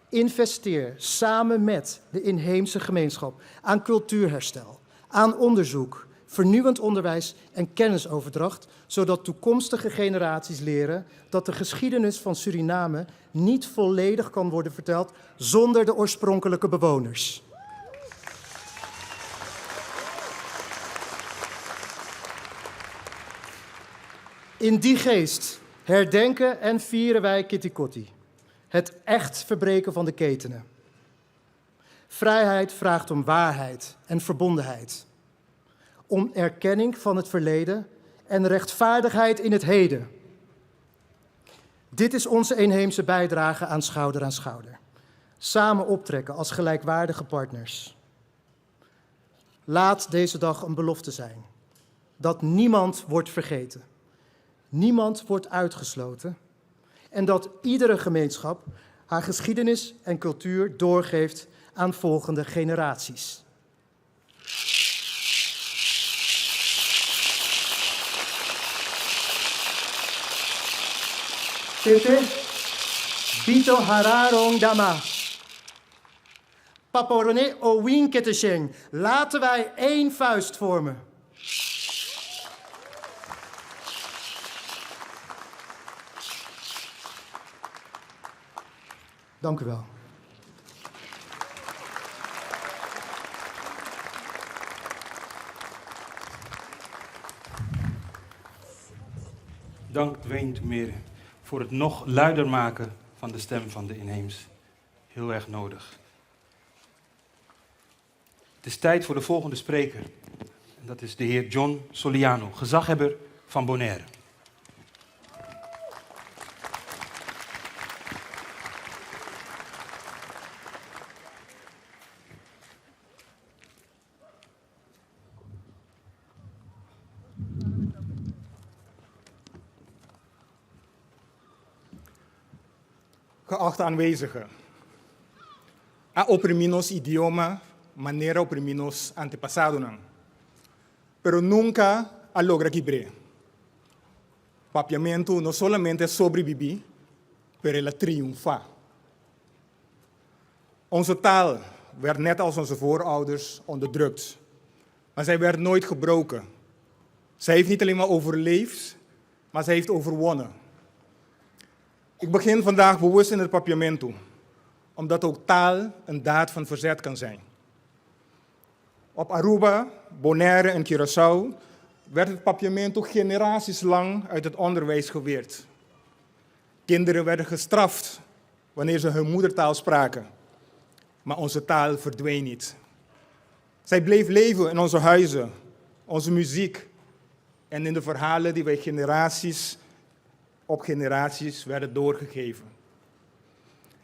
Investeer samen met de inheemse gemeenschap aan cultuurherstel, aan onderzoek, vernieuwend onderwijs en kennisoverdracht, zodat toekomstige generaties leren dat de geschiedenis van Suriname niet volledig kan worden verteld zonder de oorspronkelijke bewoners. In die geest herdenken en vieren wij Kitty Kotti. Het echt verbreken van de ketenen. Vrijheid vraagt om waarheid en verbondenheid. Om erkenning van het verleden en rechtvaardigheid in het heden. Dit is onze inheemse bijdrage aan Schouder. Samen optrekken als gelijkwaardige partners. Laat deze dag een belofte zijn. Dat niemand wordt vergeten. Niemand wordt uitgesloten. En dat iedere gemeenschap haar geschiedenis en cultuur doorgeeft aan volgende generaties. Tete, Bito Hararong Dama. Paporone Owin Ketesheng. Laten wij één vuist vormen. Dank u wel. Dank Dwayne Meren voor het nog luider maken van de stem van de inheems. Heel erg nodig. Het is tijd voor de volgende spreker. En dat is de heer John Soliano, gezaghebber van Bonaire. Geachte aanwezigen, a opriminos idioma, manera opriminos antepasado, pero nunca a logra quibre. Papiamento no solamente sobreviví, pero la triunfa. Onze taal werd net als onze voorouders onderdrukt, maar zij werd nooit gebroken. Zij heeft niet alleen maar overleefd, maar zij heeft overwonnen. Ik begin vandaag bewust in het papiamento, omdat ook taal een daad van verzet kan zijn. Op Aruba, Bonaire en Curaçao werd het papiamento generaties lang uit het onderwijs geweerd. Kinderen werden gestraft wanneer ze hun moedertaal spraken, maar onze taal verdween niet. Zij bleef leven in onze huizen, onze muziek en in de verhalen die wij generaties op generaties werden doorgegeven.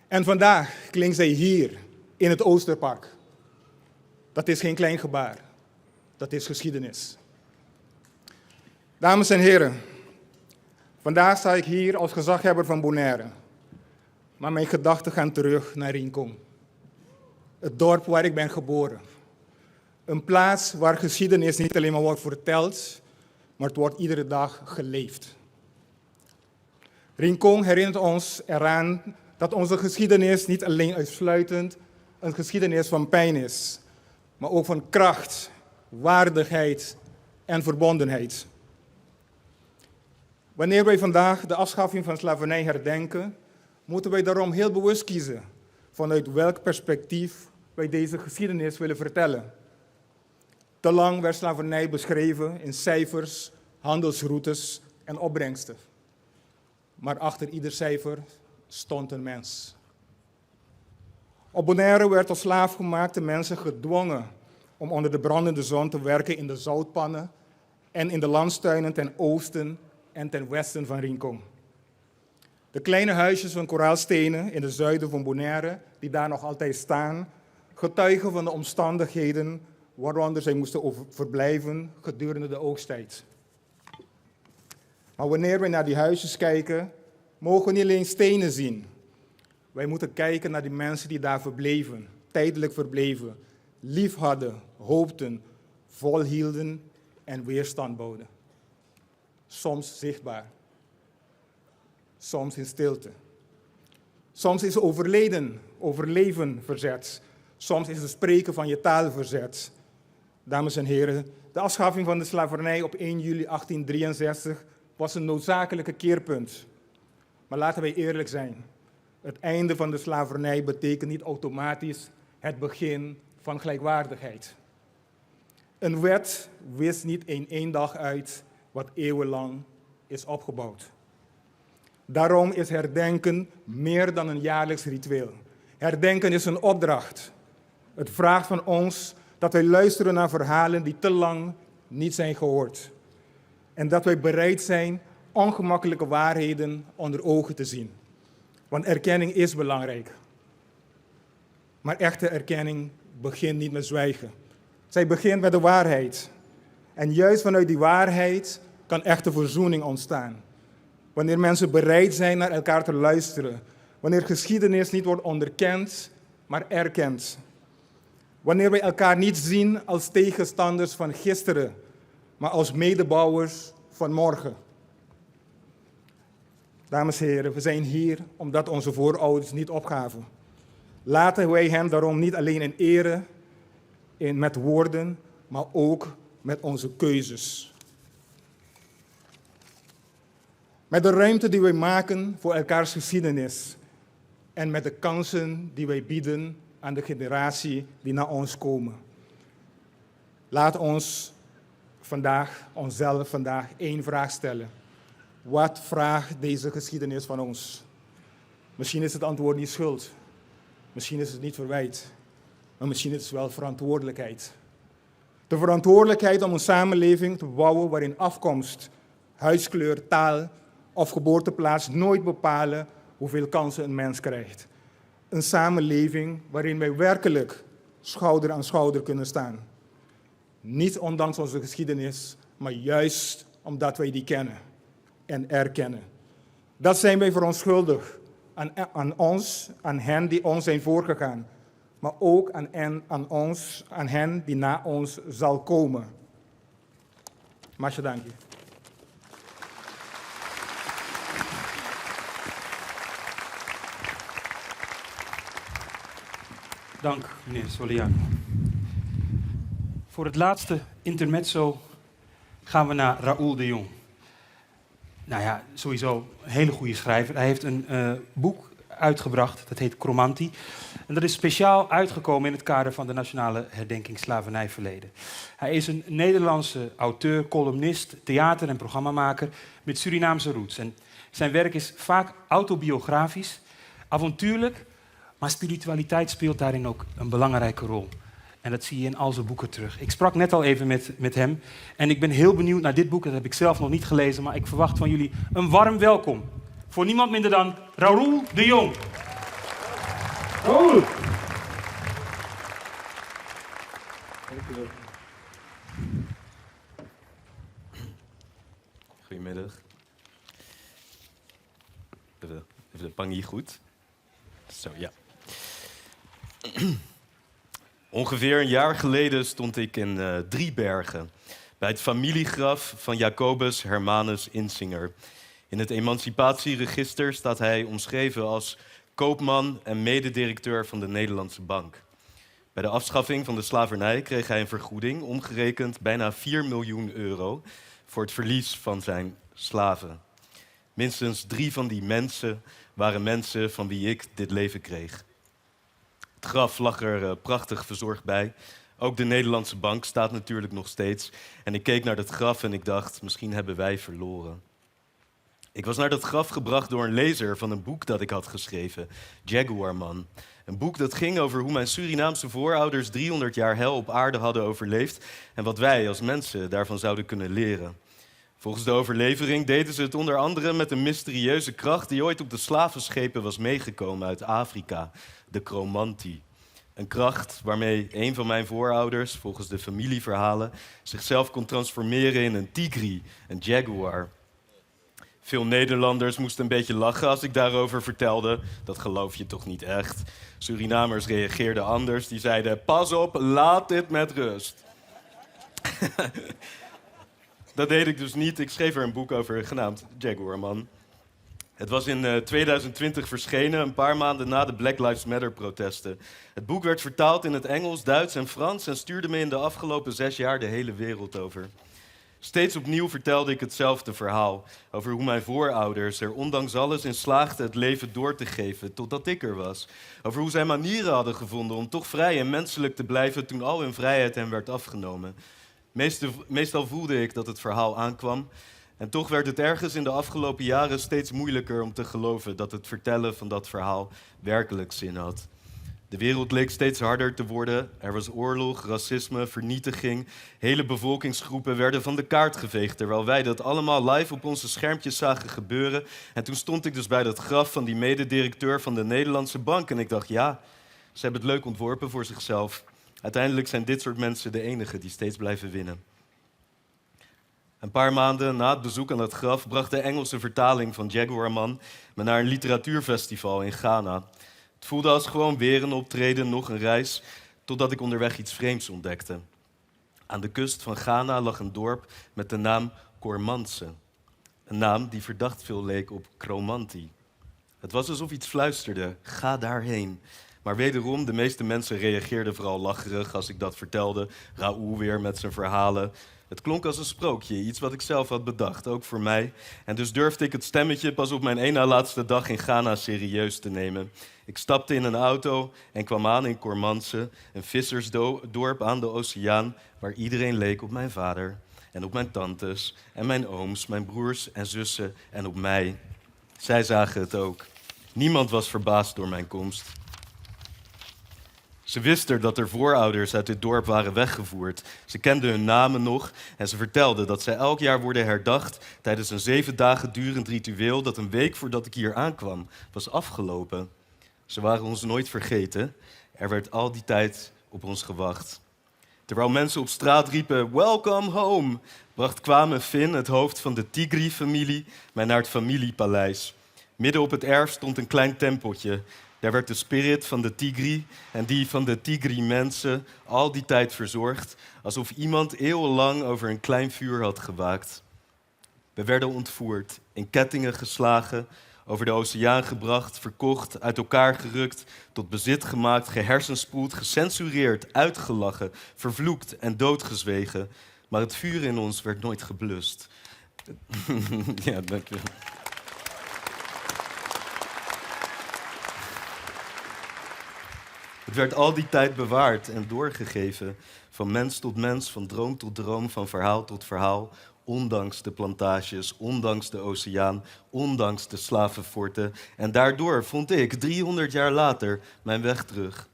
En vandaag klinkt zij hier in het Oosterpark. Dat is geen klein gebaar, dat is geschiedenis. Dames en heren, vandaag sta ik hier als gezaghebber van Bonaire. Maar mijn gedachten gaan terug naar Rincon. Het dorp waar ik ben geboren. Een plaats waar geschiedenis niet alleen maar wordt verteld, maar het wordt iedere dag geleefd. Rincon herinnert ons eraan dat onze geschiedenis niet alleen uitsluitend een geschiedenis van pijn is, maar ook van kracht, waardigheid en verbondenheid. Wanneer wij vandaag de afschaffing van slavernij herdenken, moeten wij daarom heel bewust kiezen vanuit welk perspectief wij deze geschiedenis willen vertellen. Te lang werd slavernij beschreven in cijfers, handelsroutes en opbrengsten. Maar achter ieder cijfer stond een mens. Op Bonaire werd als slaafgemaakte mensen gedwongen om onder de brandende zon te werken in de zoutpannen en in de landstuinen ten oosten en ten westen van Rincon. De kleine huisjes van koraalstenen in het zuiden van Bonaire, die daar nog altijd staan, getuigen van de omstandigheden waaronder zij moesten verblijven gedurende de oogsttijd. Maar wanneer we naar die huisjes kijken, mogen we niet alleen stenen zien. Wij moeten kijken naar die mensen die daar verbleven, tijdelijk verbleven, lief hadden, hoopten, volhielden en weerstand boden. Soms zichtbaar, soms in stilte. Soms is overleven verzet. Soms is het spreken van je taal verzet. Dames en heren, de afschaffing van de slavernij op 1 juli 1863 was een noodzakelijke keerpunt. Maar laten wij eerlijk zijn. Het einde van de slavernij betekent niet automatisch het begin van gelijkwaardigheid. Een wet wist niet in 1 dag uit wat eeuwenlang is opgebouwd. Daarom is herdenken meer dan een jaarlijks ritueel. Herdenken is een opdracht. Het vraagt van ons dat wij luisteren naar verhalen die te lang niet zijn gehoord. En dat wij bereid zijn ongemakkelijke waarheden onder ogen te zien. Want erkenning is belangrijk. Maar echte erkenning begint niet met zwijgen. Zij begint met de waarheid. En juist vanuit die waarheid kan echte verzoening ontstaan. Wanneer mensen bereid zijn naar elkaar te luisteren. Wanneer geschiedenis niet wordt onderkend, maar erkend. Wanneer wij elkaar niet zien als tegenstanders van gisteren, maar als medebouwers van morgen. Dames en heren, we zijn hier omdat onze voorouders niet opgaven. Laten wij hen daarom niet alleen in ere, met woorden, maar ook met onze keuzes. Met de ruimte die wij maken voor elkaars geschiedenis en met de kansen die wij bieden aan de generatie die na ons komen. Laat ons onszelf vandaag één vraag stellen. Wat vraagt deze geschiedenis van ons? Misschien is het antwoord niet schuld. Misschien is het niet verwijt. Maar misschien is het wel verantwoordelijkheid. De verantwoordelijkheid om een samenleving te bouwen waarin afkomst, huidskleur, taal of geboorteplaats nooit bepalen hoeveel kansen een mens krijgt. Een samenleving waarin wij werkelijk schouder aan schouder kunnen staan. Niet ondanks onze geschiedenis, maar juist omdat wij die kennen en erkennen. Dat zijn wij verontschuldigd aan hen die ons zijn voorgegaan, maar ook aan hen die na ons zal komen. Masha, dank je. Dank, meneer Soleano. Voor het laatste intermezzo gaan we naar Raoul de Jong. Nou ja, sowieso een hele goede schrijver. Hij heeft een boek uitgebracht, dat heet Chromanti. En dat is speciaal uitgekomen in het kader van de Nationale Herdenking Slavernijverleden. Hij is een Nederlandse auteur, columnist, theater- en programmamaker met Surinaamse roots. En zijn werk is vaak autobiografisch, avontuurlijk, maar spiritualiteit speelt daarin ook een belangrijke rol. En dat zie je in al zijn boeken terug. Ik sprak net al even met hem en ik ben heel benieuwd naar dit boek. Dat heb ik zelf nog niet gelezen, maar ik verwacht van jullie een warm welkom. Voor niemand minder dan Raoul de Jong. Raoul! Goedemiddag. Even de pangie goed. Zo, ja. Ongeveer een jaar geleden stond ik in Driebergen, bij het familiegraf van Jacobus Hermanus Insinger. In het emancipatieregister staat hij omschreven als koopman en mededirecteur van de Nederlandse Bank. Bij de afschaffing van de slavernij kreeg hij een vergoeding, omgerekend bijna 4 miljoen euro, voor het verlies van zijn slaven. Minstens 3 van die mensen waren mensen van wie ik dit leven kreeg. Het graf lag er prachtig verzorgd bij. Ook de Nederlandse Bank staat natuurlijk nog steeds. En ik keek naar dat graf en ik dacht, misschien hebben wij verloren. Ik was naar dat graf gebracht door een lezer van een boek dat ik had geschreven, Jaguarman. Een boek dat ging over hoe mijn Surinaamse voorouders 300 jaar hel op aarde hadden overleefd en wat wij als mensen daarvan zouden kunnen leren. Volgens de overlevering deden ze het onder andere met een mysterieuze kracht die ooit op de slavenschepen was meegekomen uit Afrika, de Chromanti. Een kracht waarmee een van mijn voorouders, volgens de familieverhalen, zichzelf kon transformeren in een tigri, een jaguar. Veel Nederlanders moesten een beetje lachen als ik daarover vertelde. Dat geloof je toch niet echt? Surinamers reageerden anders. Die zeiden, pas op, laat dit met rust. Dat deed ik dus niet. Ik schreef er een boek over, genaamd Jaguarman. Het was in 2020 verschenen, een paar maanden na de Black Lives Matter-protesten. Het boek werd vertaald in het Engels, Duits en Frans en stuurde me in de afgelopen 6 jaar de hele wereld over. Steeds opnieuw vertelde ik hetzelfde verhaal over hoe mijn voorouders er ondanks alles in slaagden het leven door te geven totdat ik er was. Over hoe zij manieren hadden gevonden om toch vrij en menselijk te blijven toen al hun vrijheid hen werd afgenomen. Meestal voelde ik dat het verhaal aankwam En toch werd het ergens in de afgelopen jaren steeds moeilijker om te geloven dat het vertellen van dat verhaal werkelijk zin had. De wereld leek steeds harder te worden. Er was oorlog, racisme, vernietiging. Hele bevolkingsgroepen werden van de kaart geveegd, terwijl wij dat allemaal live op onze schermpjes zagen gebeuren. En toen stond ik dus bij dat graf van die mededirecteur van de Nederlandse Bank. En ik dacht, ja, ze hebben het leuk ontworpen voor zichzelf. Uiteindelijk zijn dit soort mensen de enigen die steeds blijven winnen. Een paar maanden na het bezoek aan het graf bracht de Engelse vertaling van Jaguarman me naar een literatuurfestival in Ghana. Het voelde als gewoon weer een optreden, nog een reis, totdat ik onderweg iets vreemds ontdekte. Aan de kust van Ghana lag een dorp met de naam Kormantse. Een naam die verdacht veel leek op Kromanti. Het was alsof iets fluisterde, ga daarheen. Maar wederom, de meeste mensen reageerden vooral lacherig als ik dat vertelde. Raoul weer met zijn verhalen. Het klonk als een sprookje, iets wat ik zelf had bedacht, ook voor mij. En dus durfde ik het stemmetje pas op mijn één na laatste dag in Ghana serieus te nemen. Ik stapte in een auto en kwam aan in Kormantse, een vissersdorp aan de oceaan, waar iedereen leek op mijn vader en op mijn tantes en mijn ooms, mijn broers en zussen en op mij. Zij zagen het ook. Niemand was verbaasd door mijn komst. Ze wisten dat er voorouders uit dit dorp waren weggevoerd. Ze kenden hun namen nog en ze vertelden dat zij elk jaar worden herdacht tijdens een 7 dagen durend ritueel dat een week voordat ik hier aankwam was afgelopen. Ze waren ons nooit vergeten. Er werd al die tijd op ons gewacht. Terwijl mensen op straat riepen, welcome home, bracht Kwame Finn, het hoofd van de Tigri-familie, mij naar het familiepaleis. Midden op het erf stond een klein tempeltje. Daar werd de spirit van de Tigri en die van de Tigri-mensen al die tijd verzorgd, alsof iemand eeuwenlang over een klein vuur had gewaakt. We werden ontvoerd, in kettingen geslagen, over de oceaan gebracht, verkocht, uit elkaar gerukt, tot bezit gemaakt, gehersenspoeld, gecensureerd, uitgelachen, vervloekt en doodgezwegen. Maar het vuur in ons werd nooit geblust. Ja, dank je. Het werd al die tijd bewaard en doorgegeven, van mens tot mens, van droom tot droom, van verhaal tot verhaal, ondanks de plantages, ondanks de oceaan, ondanks de slavenforten. En daardoor vond ik, 300 jaar later, mijn weg terug.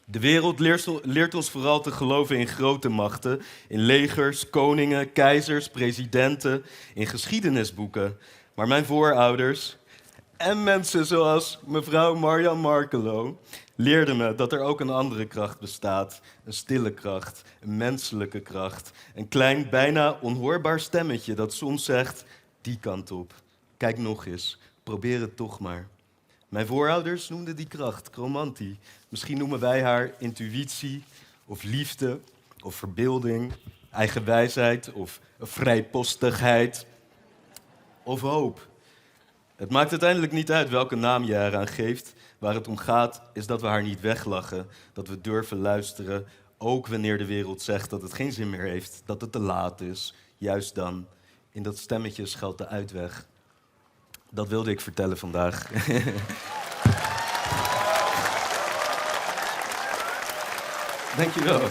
De wereld leert ons vooral te geloven in grote machten, in legers, koningen, keizers, presidenten, in geschiedenisboeken. Maar mijn voorouders en mensen zoals mevrouw Marjan Markelo leerden me dat er ook een andere kracht bestaat. Een stille kracht, een menselijke kracht. Een klein, bijna onhoorbaar stemmetje dat soms zegt, die kant op. Kijk nog eens, probeer het toch maar. Mijn voorouders noemden die kracht Kromanti. Misschien noemen wij haar intuïtie, of liefde, of verbeelding, eigen wijsheid, of vrijpostigheid, of hoop. Het maakt uiteindelijk niet uit welke naam je eraan geeft. Waar het om gaat is dat we haar niet weglachen, dat we durven luisteren, ook wanneer de wereld zegt dat het geen zin meer heeft, dat het te laat is. Juist dan, in dat stemmetje schuilt de uitweg. Dat wilde ik vertellen vandaag. Dankjewel.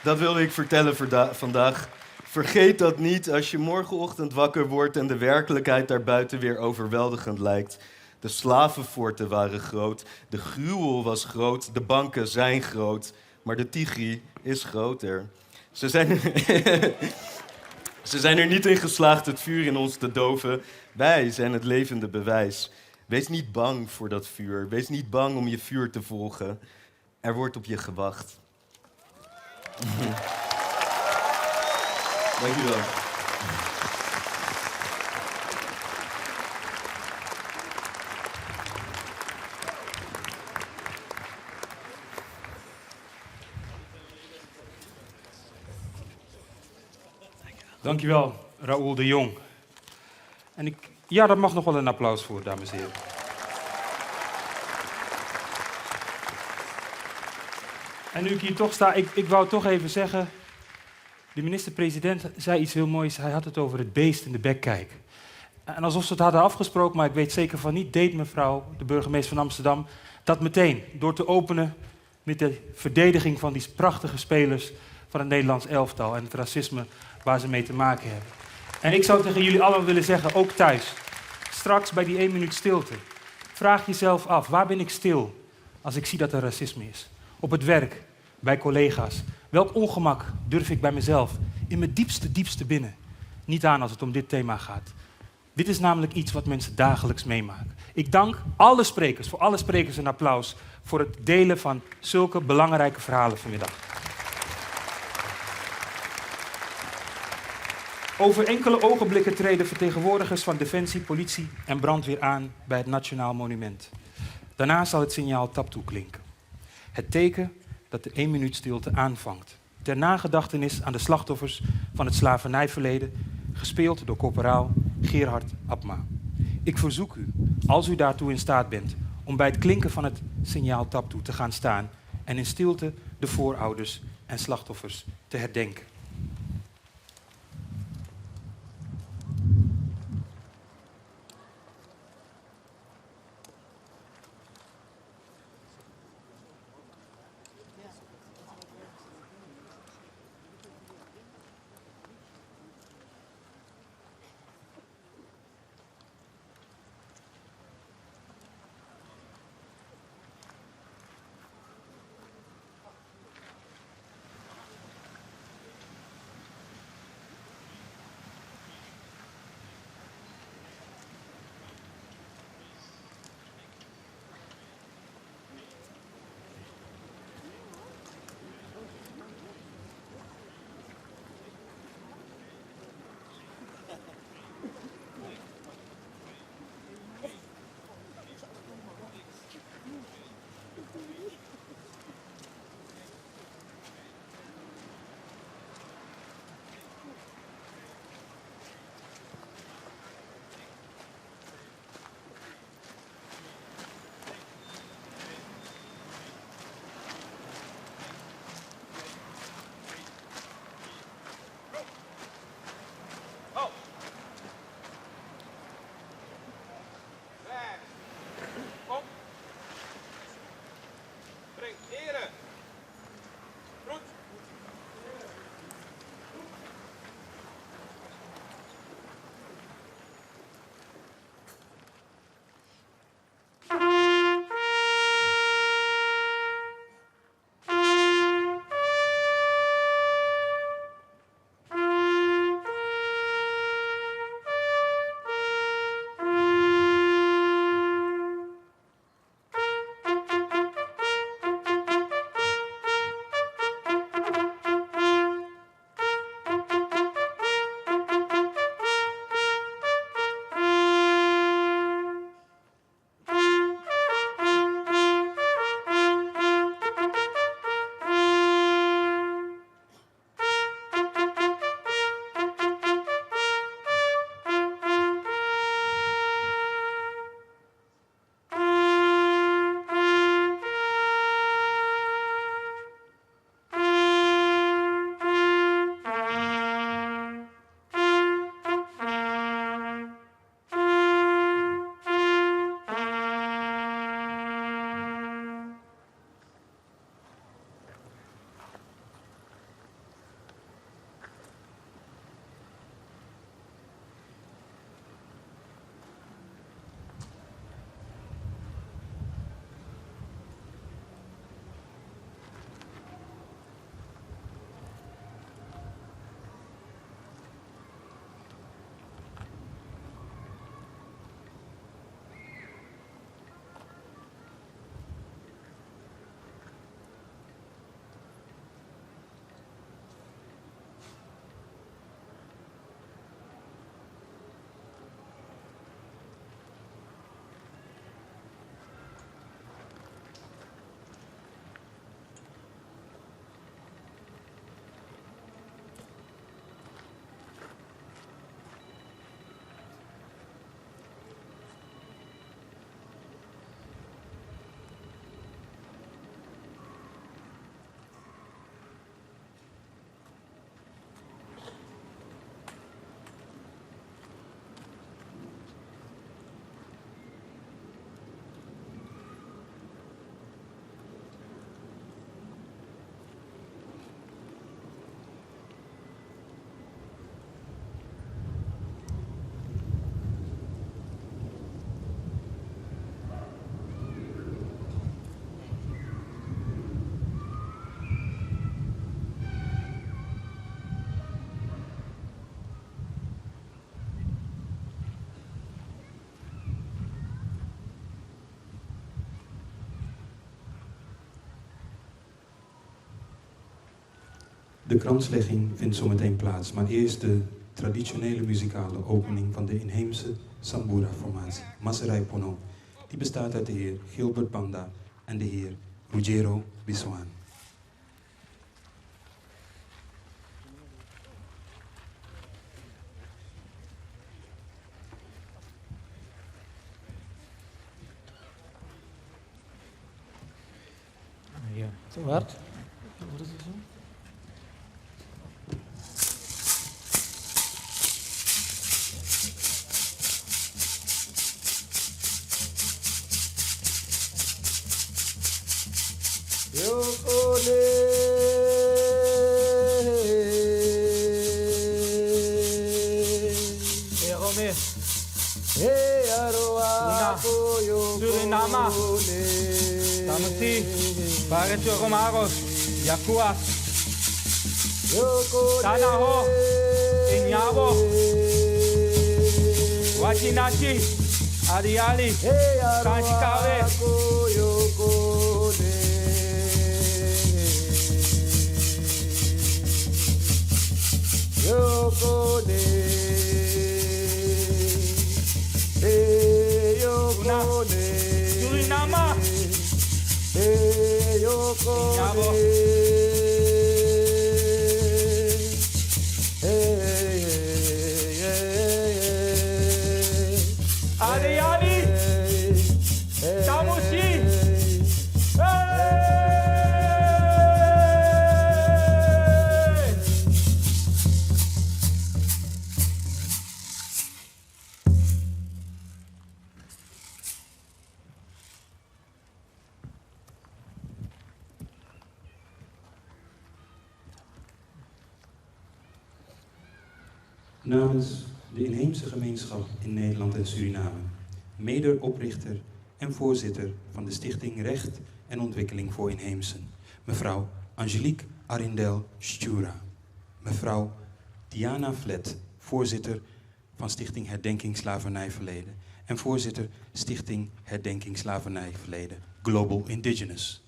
Dat wilde ik vertellen vandaag. Vergeet dat niet als je morgenochtend wakker wordt en de werkelijkheid daarbuiten weer overweldigend lijkt. De slavenforten waren groot, de gruwel was groot, de banken zijn groot, maar de Tigri is groter. Ze zijn er niet in geslaagd het vuur in ons te doven. Wij zijn het levende bewijs. Wees niet bang voor dat vuur. Wees niet bang om je vuur te volgen. Er wordt op je gewacht. Dank u wel. Dankjewel, Raoul de Jong. En ja, daar mag nog wel een applaus voor, dames en heren. En nu ik hier toch sta, ik wou toch even zeggen, de minister-president zei iets heel moois. Hij had het over het beest in de bek kijken. En alsof ze het hadden afgesproken, maar ik weet zeker van niet, deed mevrouw, de burgemeester van Amsterdam, dat meteen door te openen met de verdediging van die prachtige spelers van het Nederlands elftal en het racisme waar ze mee te maken hebben. En ik zou tegen jullie allemaal willen zeggen, ook thuis, straks bij die 1 minuut stilte, vraag jezelf af, waar ben ik stil als ik zie dat er racisme is? Op het werk, bij collega's. Welk ongemak durf ik bij mezelf, in mijn diepste binnen, niet aan als het om dit thema gaat? Dit is namelijk iets wat mensen dagelijks meemaken. Ik dank alle sprekers, voor alle sprekers een applaus voor het delen van zulke belangrijke verhalen vanmiddag. Over enkele ogenblikken treden vertegenwoordigers van Defensie, Politie en Brandweer aan bij het Nationaal Monument. Daarna zal het signaal taptoe klinken. Het teken dat de 1 minuut stilte aanvangt. Ter nagedachtenis aan de slachtoffers van het slavernijverleden, gespeeld door corporaal Gerhard Abma. Ik verzoek u, als u daartoe in staat bent, om bij het klinken van het signaal taptoe te gaan staan en in stilte de voorouders en slachtoffers te herdenken. De kranslegging vindt zometeen plaats, maar eerst de traditionele muzikale opening van de inheemse Sambura-formatie, Maserai Pono. Die bestaat uit de heer Gilbert Banda en de heer Ruggiero Bissoan. Ja, zo hard. Suriname, Tamusi, Barreto Romaros, Yakuas, Tanaho, Inyabo, Wachinachi, Adiali, Kanchikawe, Suriname, Inyabo, Adiali, Tamusi, Namens de inheemse gemeenschap in Nederland en Suriname, mede-oprichter en voorzitter van de Stichting Recht en Ontwikkeling voor Inheemsen, mevrouw Angelique Arindel Stura, mevrouw Diana Vlet, voorzitter van Stichting Herdenking Slavernijverleden en voorzitter Stichting Herdenking Slavernijverleden, Global Indigenous.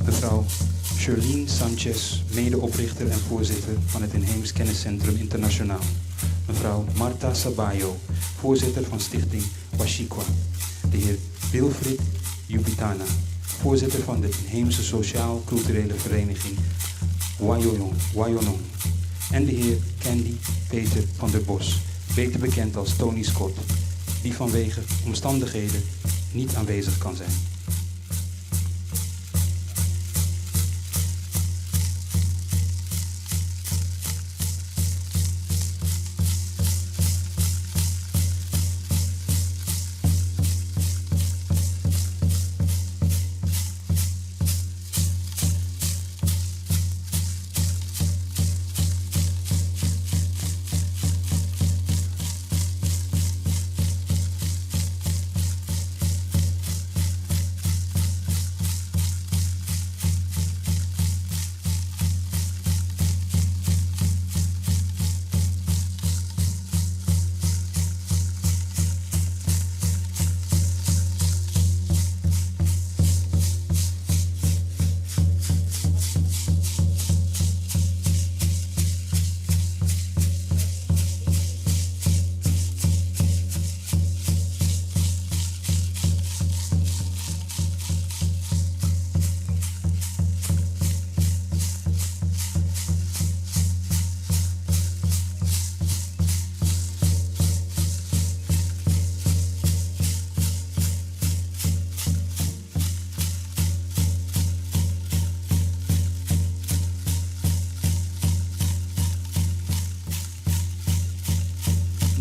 Mevrouw Charlene Sanchez, medeoprichter en voorzitter van het Inheems Kenniscentrum Internationaal. Mevrouw Marta Sabayo, voorzitter van Stichting Washikwa. De heer Wilfried Jupitana, voorzitter van de Inheemse Sociaal-Culturele Vereniging Wayonon. En de heer Candy Peter van der Bos, beter bekend als Tony Scott, die vanwege omstandigheden niet aanwezig kan zijn.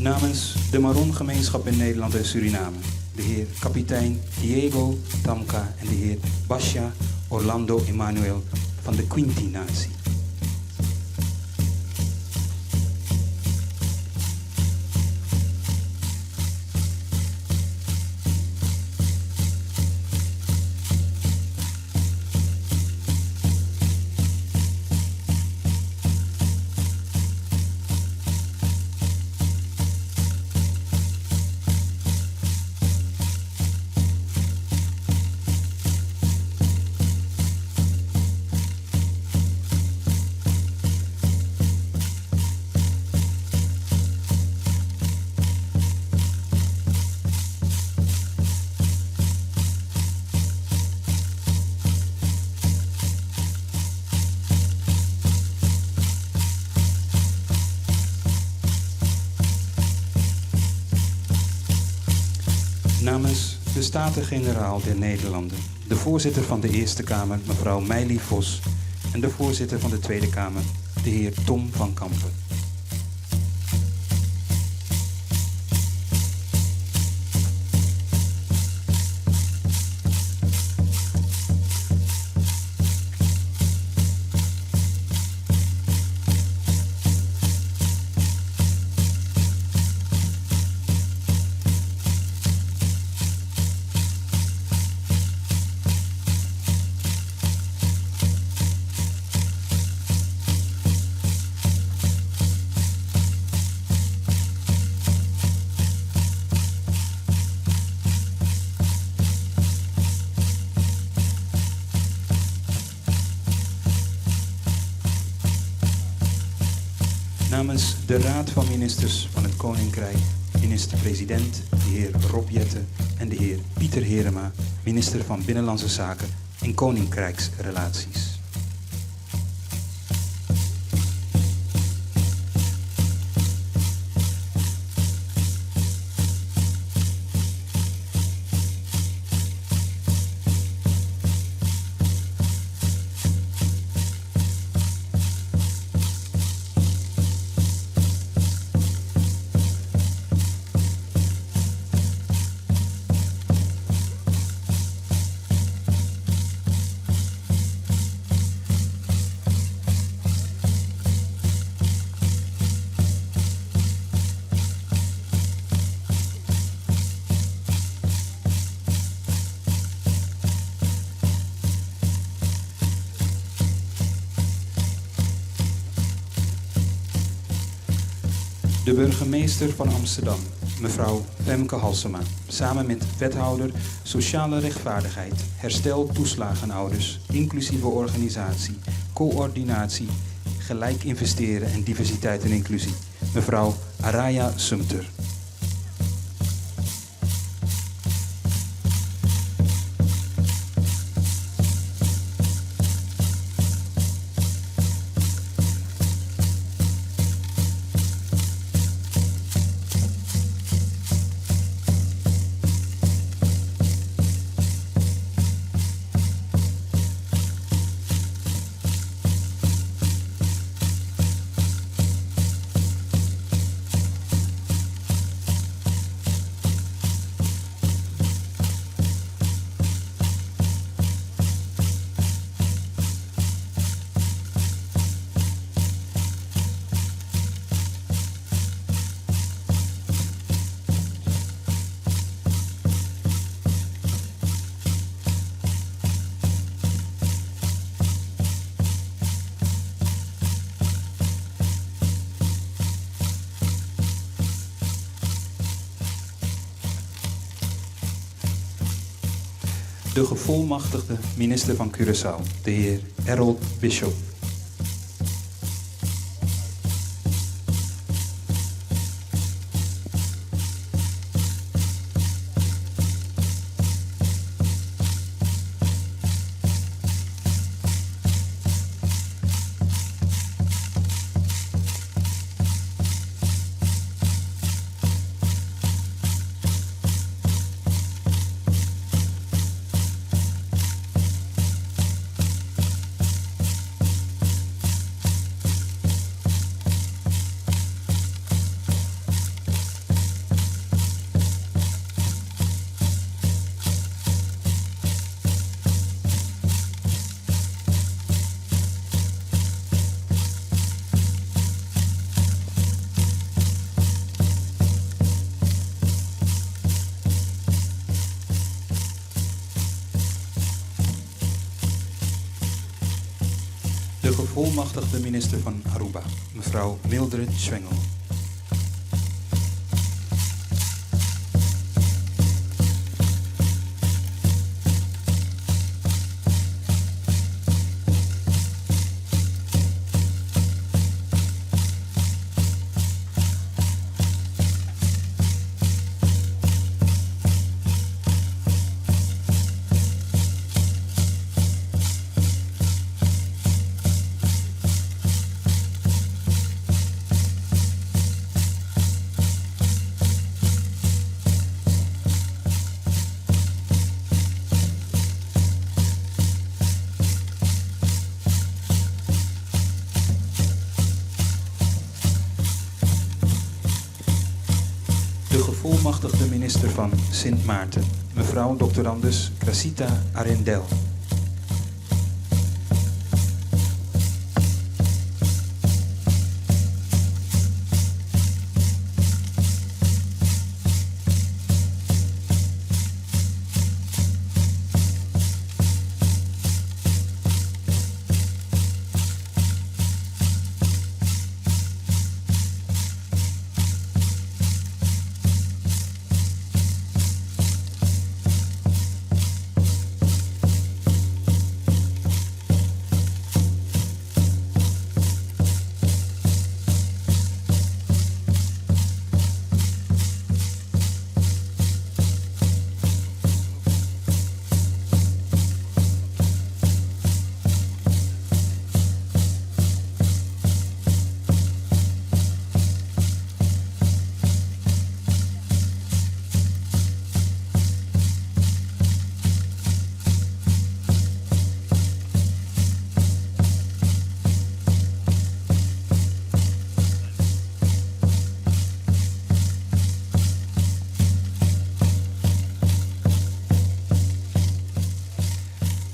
Namens de Maron-gemeenschap in Nederland en Suriname, de heer kapitein Diego Tamka en de heer Basha Orlando Emmanuel van de Quinti-natie. Namens de Staten-Generaal der Nederlanden, de voorzitter van de Eerste Kamer, mevrouw Meili Vos, en de voorzitter van de Tweede Kamer, de heer Tom van Kampen. Namens de Raad van Ministers van het Koninkrijk, minister-president, de heer Rob Jetten en de heer Pieter Herema, minister van Binnenlandse Zaken en Koninkrijksrelaties. De burgemeester van Amsterdam, mevrouw Femke Halsema, samen met wethouder Sociale Rechtvaardigheid, Herstel Toeslagenouders, Inclusieve Organisatie, Coördinatie, Gelijk Investeren en Diversiteit en Inclusie, mevrouw Araya Sumter. De gevolmachtigde minister van Curaçao, de heer Harold Bishop. De gevolmachtigde minister van Aruba, mevrouw Mildred Schwengel. De gevolmachtigde minister van Sint Maarten, mevrouw doctorandus Cressita Arendel.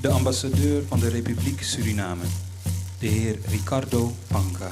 De ambassadeur van de Republiek Suriname, de heer Ricardo Panca.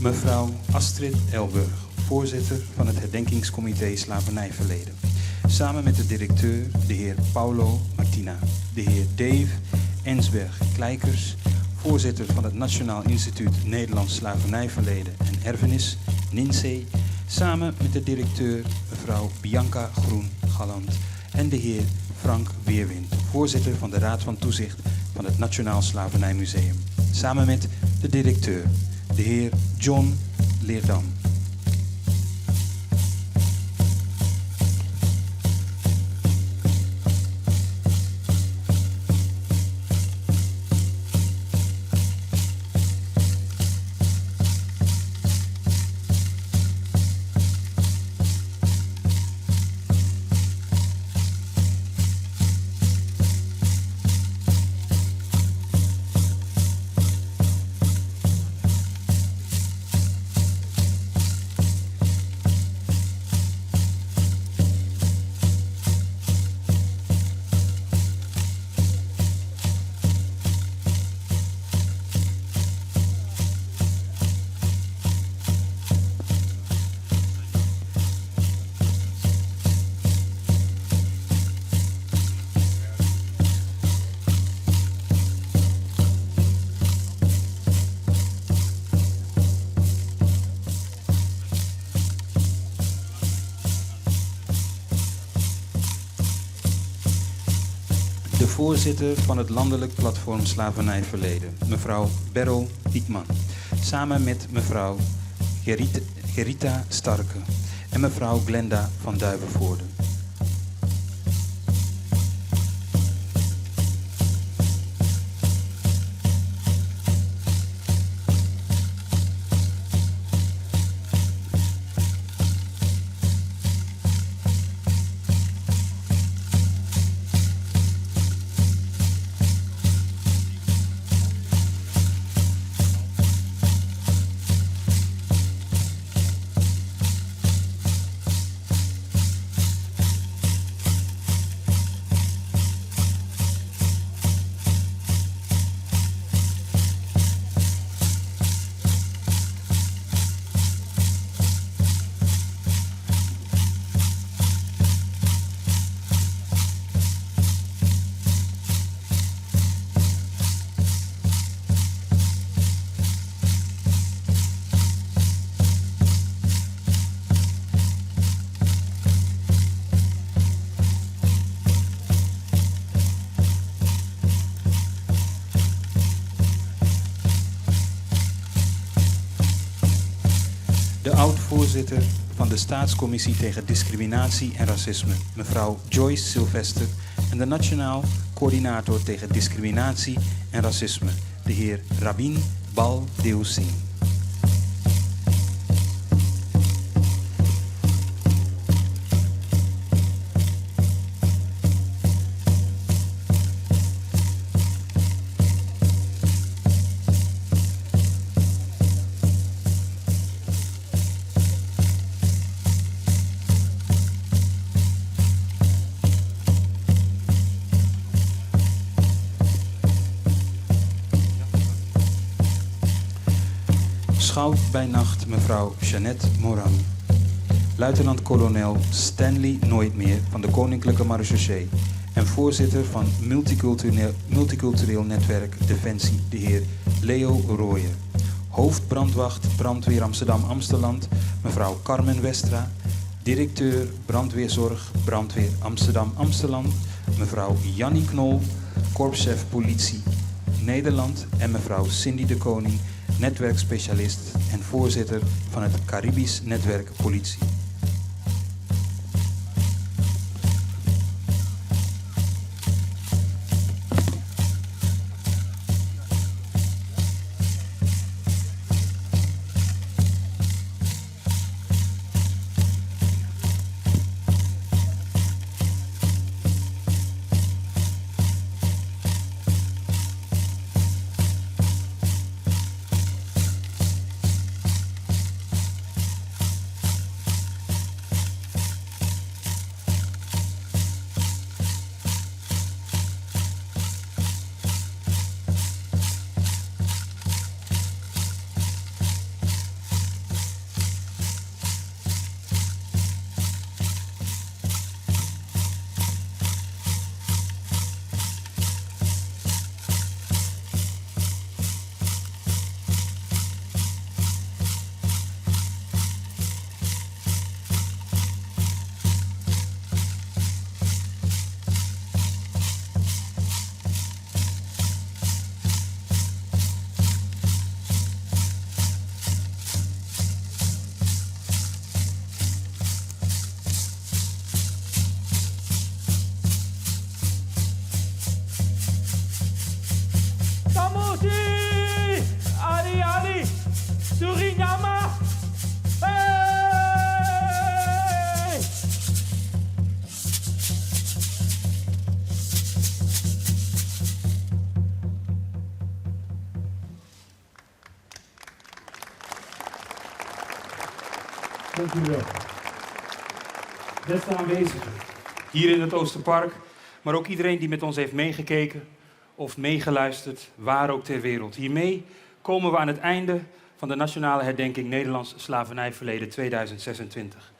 Mevrouw Astrid Elburg, voorzitter van het herdenkingscomité Slavernijverleden. Samen met de directeur, de heer Paulo Martina, de heer Dave Ensberg-Kleikers, voorzitter van het Nationaal Instituut Nederlands Slavernijverleden en Erfenis, NINSE, samen met de directeur, mevrouw Bianca Groen-Galland en de heer Frank Weerwind, voorzitter van de Raad van Toezicht van het Nationaal Slavernijmuseum. Samen met de directeur, de heer John Leerdam. de voorzitter van het landelijk platform Slavernijverleden, mevrouw Beryl Hiekman, samen met mevrouw Gerita Starke en mevrouw Glenda van Duivenvoorde. De oud-voorzitter van de Staatscommissie tegen Discriminatie en Racisme, mevrouw Joyce Sylvester, en de Nationaal Coördinator tegen Discriminatie en Racisme, de heer Rabin Bal Deusing. Schout bij nacht mevrouw Jeannette Moran. Luitenant-kolonel Stanley Nooitmeer van de Koninklijke Marechaussee en voorzitter van Multicultureel Netwerk Defensie, de heer Leo Rooyen. Hoofdbrandwacht Brandweer Amsterdam-Amsteland, mevrouw Carmen Westra. Directeur Brandweerzorg Brandweer Amsterdam-Amsteland, mevrouw Jannie Knol, korpschef Politie Nederland en mevrouw Cindy de Koning, netwerkspecialist en voorzitter van het Caribisch Netwerk Politie. Suriname! Hey! Dank u wel. Beste aanwezigen, hier in het Oosterpark, maar ook iedereen die met ons heeft meegekeken of meegeluisterd, waar ook ter wereld. Hiermee komen we aan het einde van de Nationale Herdenking Nederlands Slavernijverleden 2026.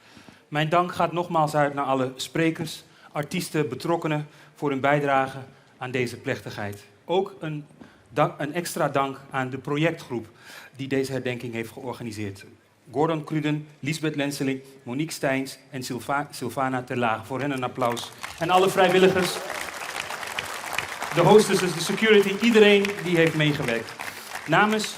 Mijn dank gaat nogmaals uit naar alle sprekers, artiesten, betrokkenen voor hun bijdrage aan deze plechtigheid. Ook een extra dank aan de projectgroep die deze herdenking heeft georganiseerd. Gordon Cruden, Lisbeth Lenseling, Monique Steins en Sylvana Terlage. Voor hen een applaus. En alle vrijwilligers de hostesses, de security, iedereen die heeft meegewerkt. Namens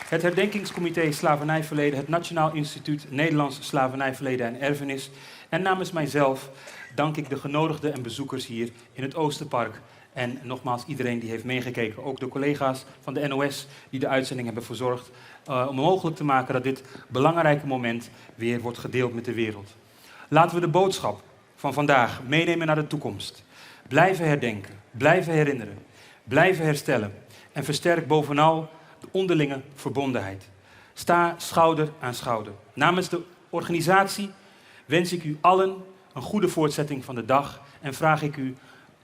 het Herdenkingscomité Slavernijverleden, het Nationaal Instituut Nederlands Slavernijverleden en Erfenis en namens mijzelf dank ik de genodigden en bezoekers hier in het Oosterpark. En nogmaals iedereen die heeft meegekeken, ook de collega's van de NOS die de uitzending hebben verzorgd, om mogelijk te maken dat dit belangrijke moment weer wordt gedeeld met de wereld. Laten we de boodschap van vandaag meenemen naar de toekomst. Blijven herdenken, blijven herinneren, blijven herstellen en versterk bovenal de onderlinge verbondenheid. Sta schouder aan schouder. Namens de organisatie wens ik u allen een goede voortzetting van de dag en vraag ik u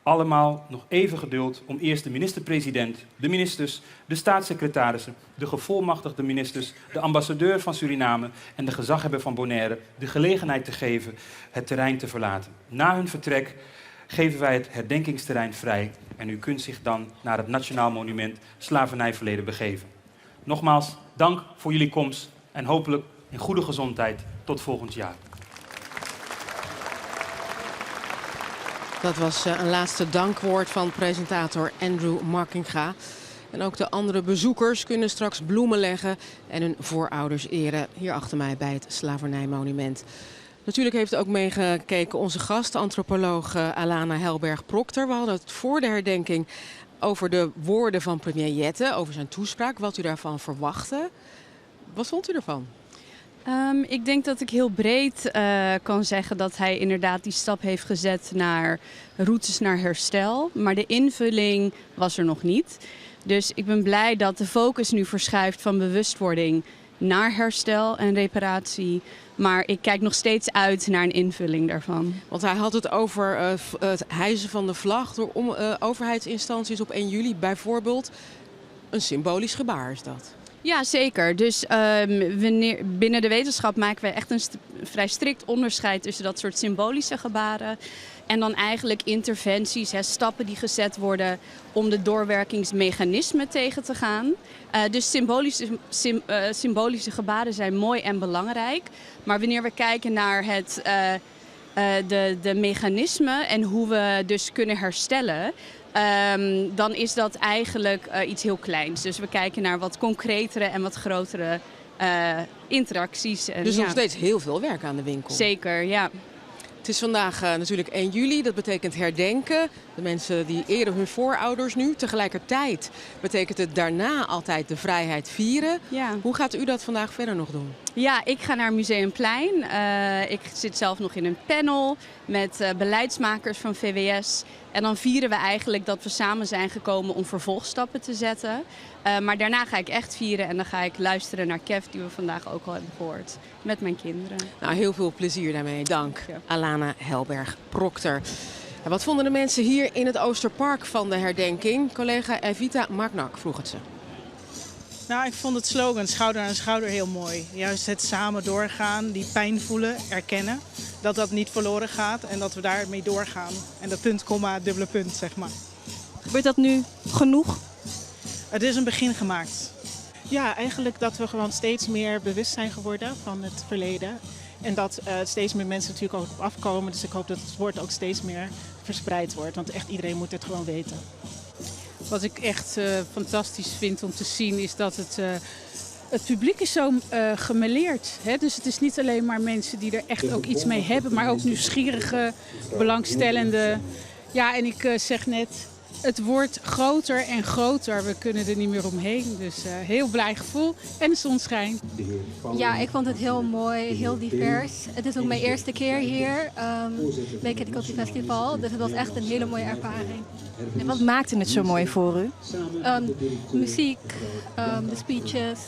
allemaal nog even geduld om eerst de minister-president, de ministers, de staatssecretarissen, de gevolmachtigde ministers, de ambassadeur van Suriname en de gezaghebber van Bonaire de gelegenheid te geven het terrein te verlaten. Na hun vertrek geven wij het herdenkingsterrein vrij en u kunt zich dan naar het Nationaal Monument Slavernijverleden begeven. Nogmaals, dank voor jullie komst en hopelijk in goede gezondheid tot volgend jaar. Dat was een laatste dankwoord van presentator Andrew Markinga. En ook de andere bezoekers kunnen straks bloemen leggen en hun voorouders eren hier achter mij bij het Slavernijmonument. Natuurlijk heeft ook meegekeken onze gast, antropoloog Alana Helberg-Procter. We hadden het voor de herdenking over de woorden van premier Jette, over zijn toespraak, wat u daarvan verwachtte. Wat vond u ervan? Ik denk dat ik heel breed kan zeggen dat hij inderdaad die stap heeft gezet naar routes naar herstel. Maar de invulling was er nog niet. Dus ik ben blij dat de focus nu verschuift van bewustwording naar herstel en reparatie. Maar ik kijk nog steeds uit naar een invulling daarvan. Want hij had het over het hijsen van de vlag door overheidsinstanties op 1 juli bijvoorbeeld. Een symbolisch gebaar is dat. Ja, zeker. Dus binnen de wetenschap maken wij echt een vrij strikt onderscheid tussen dat soort symbolische gebaren en dan eigenlijk interventies, stappen die gezet worden om de doorwerkingsmechanismen tegen te gaan. Dus symbolische gebaren zijn mooi en belangrijk. Maar wanneer we kijken naar de mechanismen en hoe we dus kunnen herstellen, dan is dat eigenlijk iets heel kleins. Dus we kijken naar wat concretere en wat grotere interacties. En, dus nog steeds heel veel werk aan de winkel. Zeker, ja. Het is vandaag natuurlijk 1 juli, dat betekent herdenken. De mensen die eren hun voorouders nu. Tegelijkertijd betekent het daarna altijd de vrijheid vieren. Ja. Hoe gaat u dat vandaag verder nog doen? Ja, ik ga naar Museumplein. Ik zit zelf nog in een panel met beleidsmakers van VWS. En dan vieren we eigenlijk dat we samen zijn gekomen om vervolgstappen te zetten. Maar daarna ga ik echt vieren en dan ga ik luisteren naar Kev, die we vandaag ook al hebben gehoord, met mijn kinderen. Nou, heel veel plezier daarmee. Dank, Alana Helberg-Procter. En wat vonden de mensen hier in het Oosterpark van de herdenking? Collega Evita Magnak vroeg het ze. Nou, ik vond het slogan schouder aan schouder heel mooi. Juist het samen doorgaan, die pijn voelen, erkennen. Dat dat niet verloren gaat en dat we daarmee doorgaan. En dat punt, komma, dubbele punt, zeg maar. Gebeurt dat nu genoeg? Het is een begin gemaakt. Ja, eigenlijk dat we gewoon steeds meer bewust zijn geworden van het verleden. En dat steeds meer mensen natuurlijk ook op afkomen. Dus ik hoop dat het woord ook steeds meer verspreid wordt. Want echt iedereen moet het gewoon weten. Wat ik echt fantastisch vind om te zien is dat het publiek is zo gemêleerd. Dus het is niet alleen maar mensen die er echt ook iets mee hebben, maar ook nieuwsgierige, belangstellende. Ja, en ik zeg net, het wordt groter en groter. We kunnen er niet meer omheen. Dus heel blij gevoel en de zon schijnt. Ja, ik vond het heel mooi, heel divers. Het is ook mijn eerste keer hier bij Kitty Kotti Festival. Dus het was echt een hele mooie ervaring. En wat maakte het zo mooi voor u? Muziek, de speeches,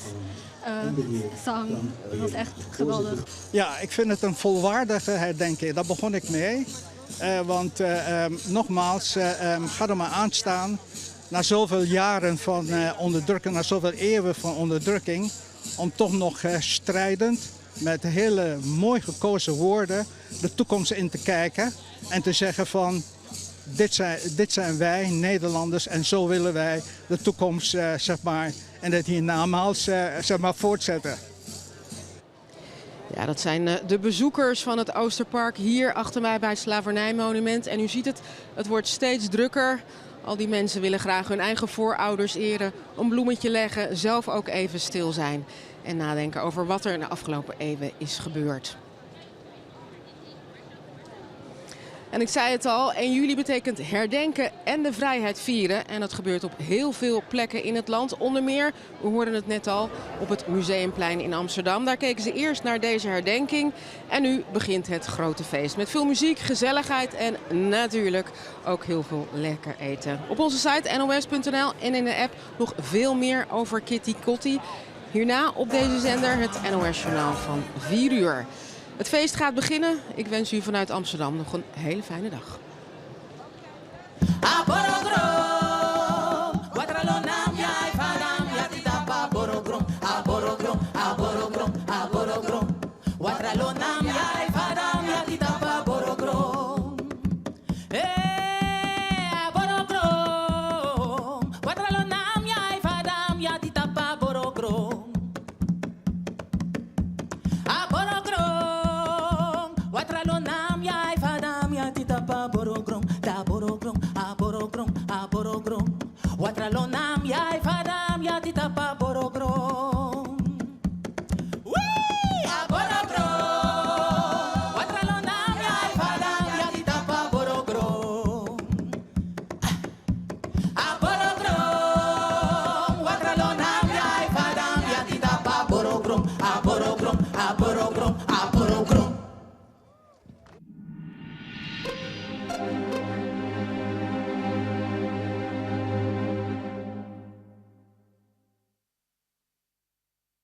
zang. Het was echt geweldig. Ja, ik vind het een volwaardige herdenking. Daar begon ik mee. Want nogmaals, ga er maar aan staan. Na zoveel jaren van onderdrukking, na zoveel eeuwen van onderdrukking, om toch nog strijdend met hele mooi gekozen woorden de toekomst in te kijken en te zeggen van dit zijn wij, Nederlanders, en zo willen wij de toekomst zeg maar, en het hiernamaals zeg maar, voortzetten. Ja, dat zijn de bezoekers van het Oosterpark hier achter mij bij het Slavernijmonument. En u ziet het wordt steeds drukker. Al die mensen willen graag hun eigen voorouders eren, een bloemetje leggen, zelf ook even stil zijn en nadenken over wat er in de afgelopen eeuwen is gebeurd. En ik zei het al, 1 juli betekent herdenken en de vrijheid vieren. En dat gebeurt op heel veel plekken in het land. Onder meer, we hoorden het net al, op het Museumplein in Amsterdam. Daar keken ze eerst naar deze herdenking. En nu begint het grote feest. Met veel muziek, gezelligheid en natuurlijk ook heel veel lekker eten. Op onze site nos.nl en in de app nog veel meer over Kitty Kotti. Hierna op deze zender het NOS-journaal van 4 uur. Het feest gaat beginnen. Ik wens u vanuit Amsterdam nog een hele fijne dag. Watralonam ya ifadam ya titapa borogrom. Wee borogrom. Watralonam ya ifadam ya titapa borogrom. Borogrom. Watralonam ya ifadam ya titapa borogrom. Borogrom.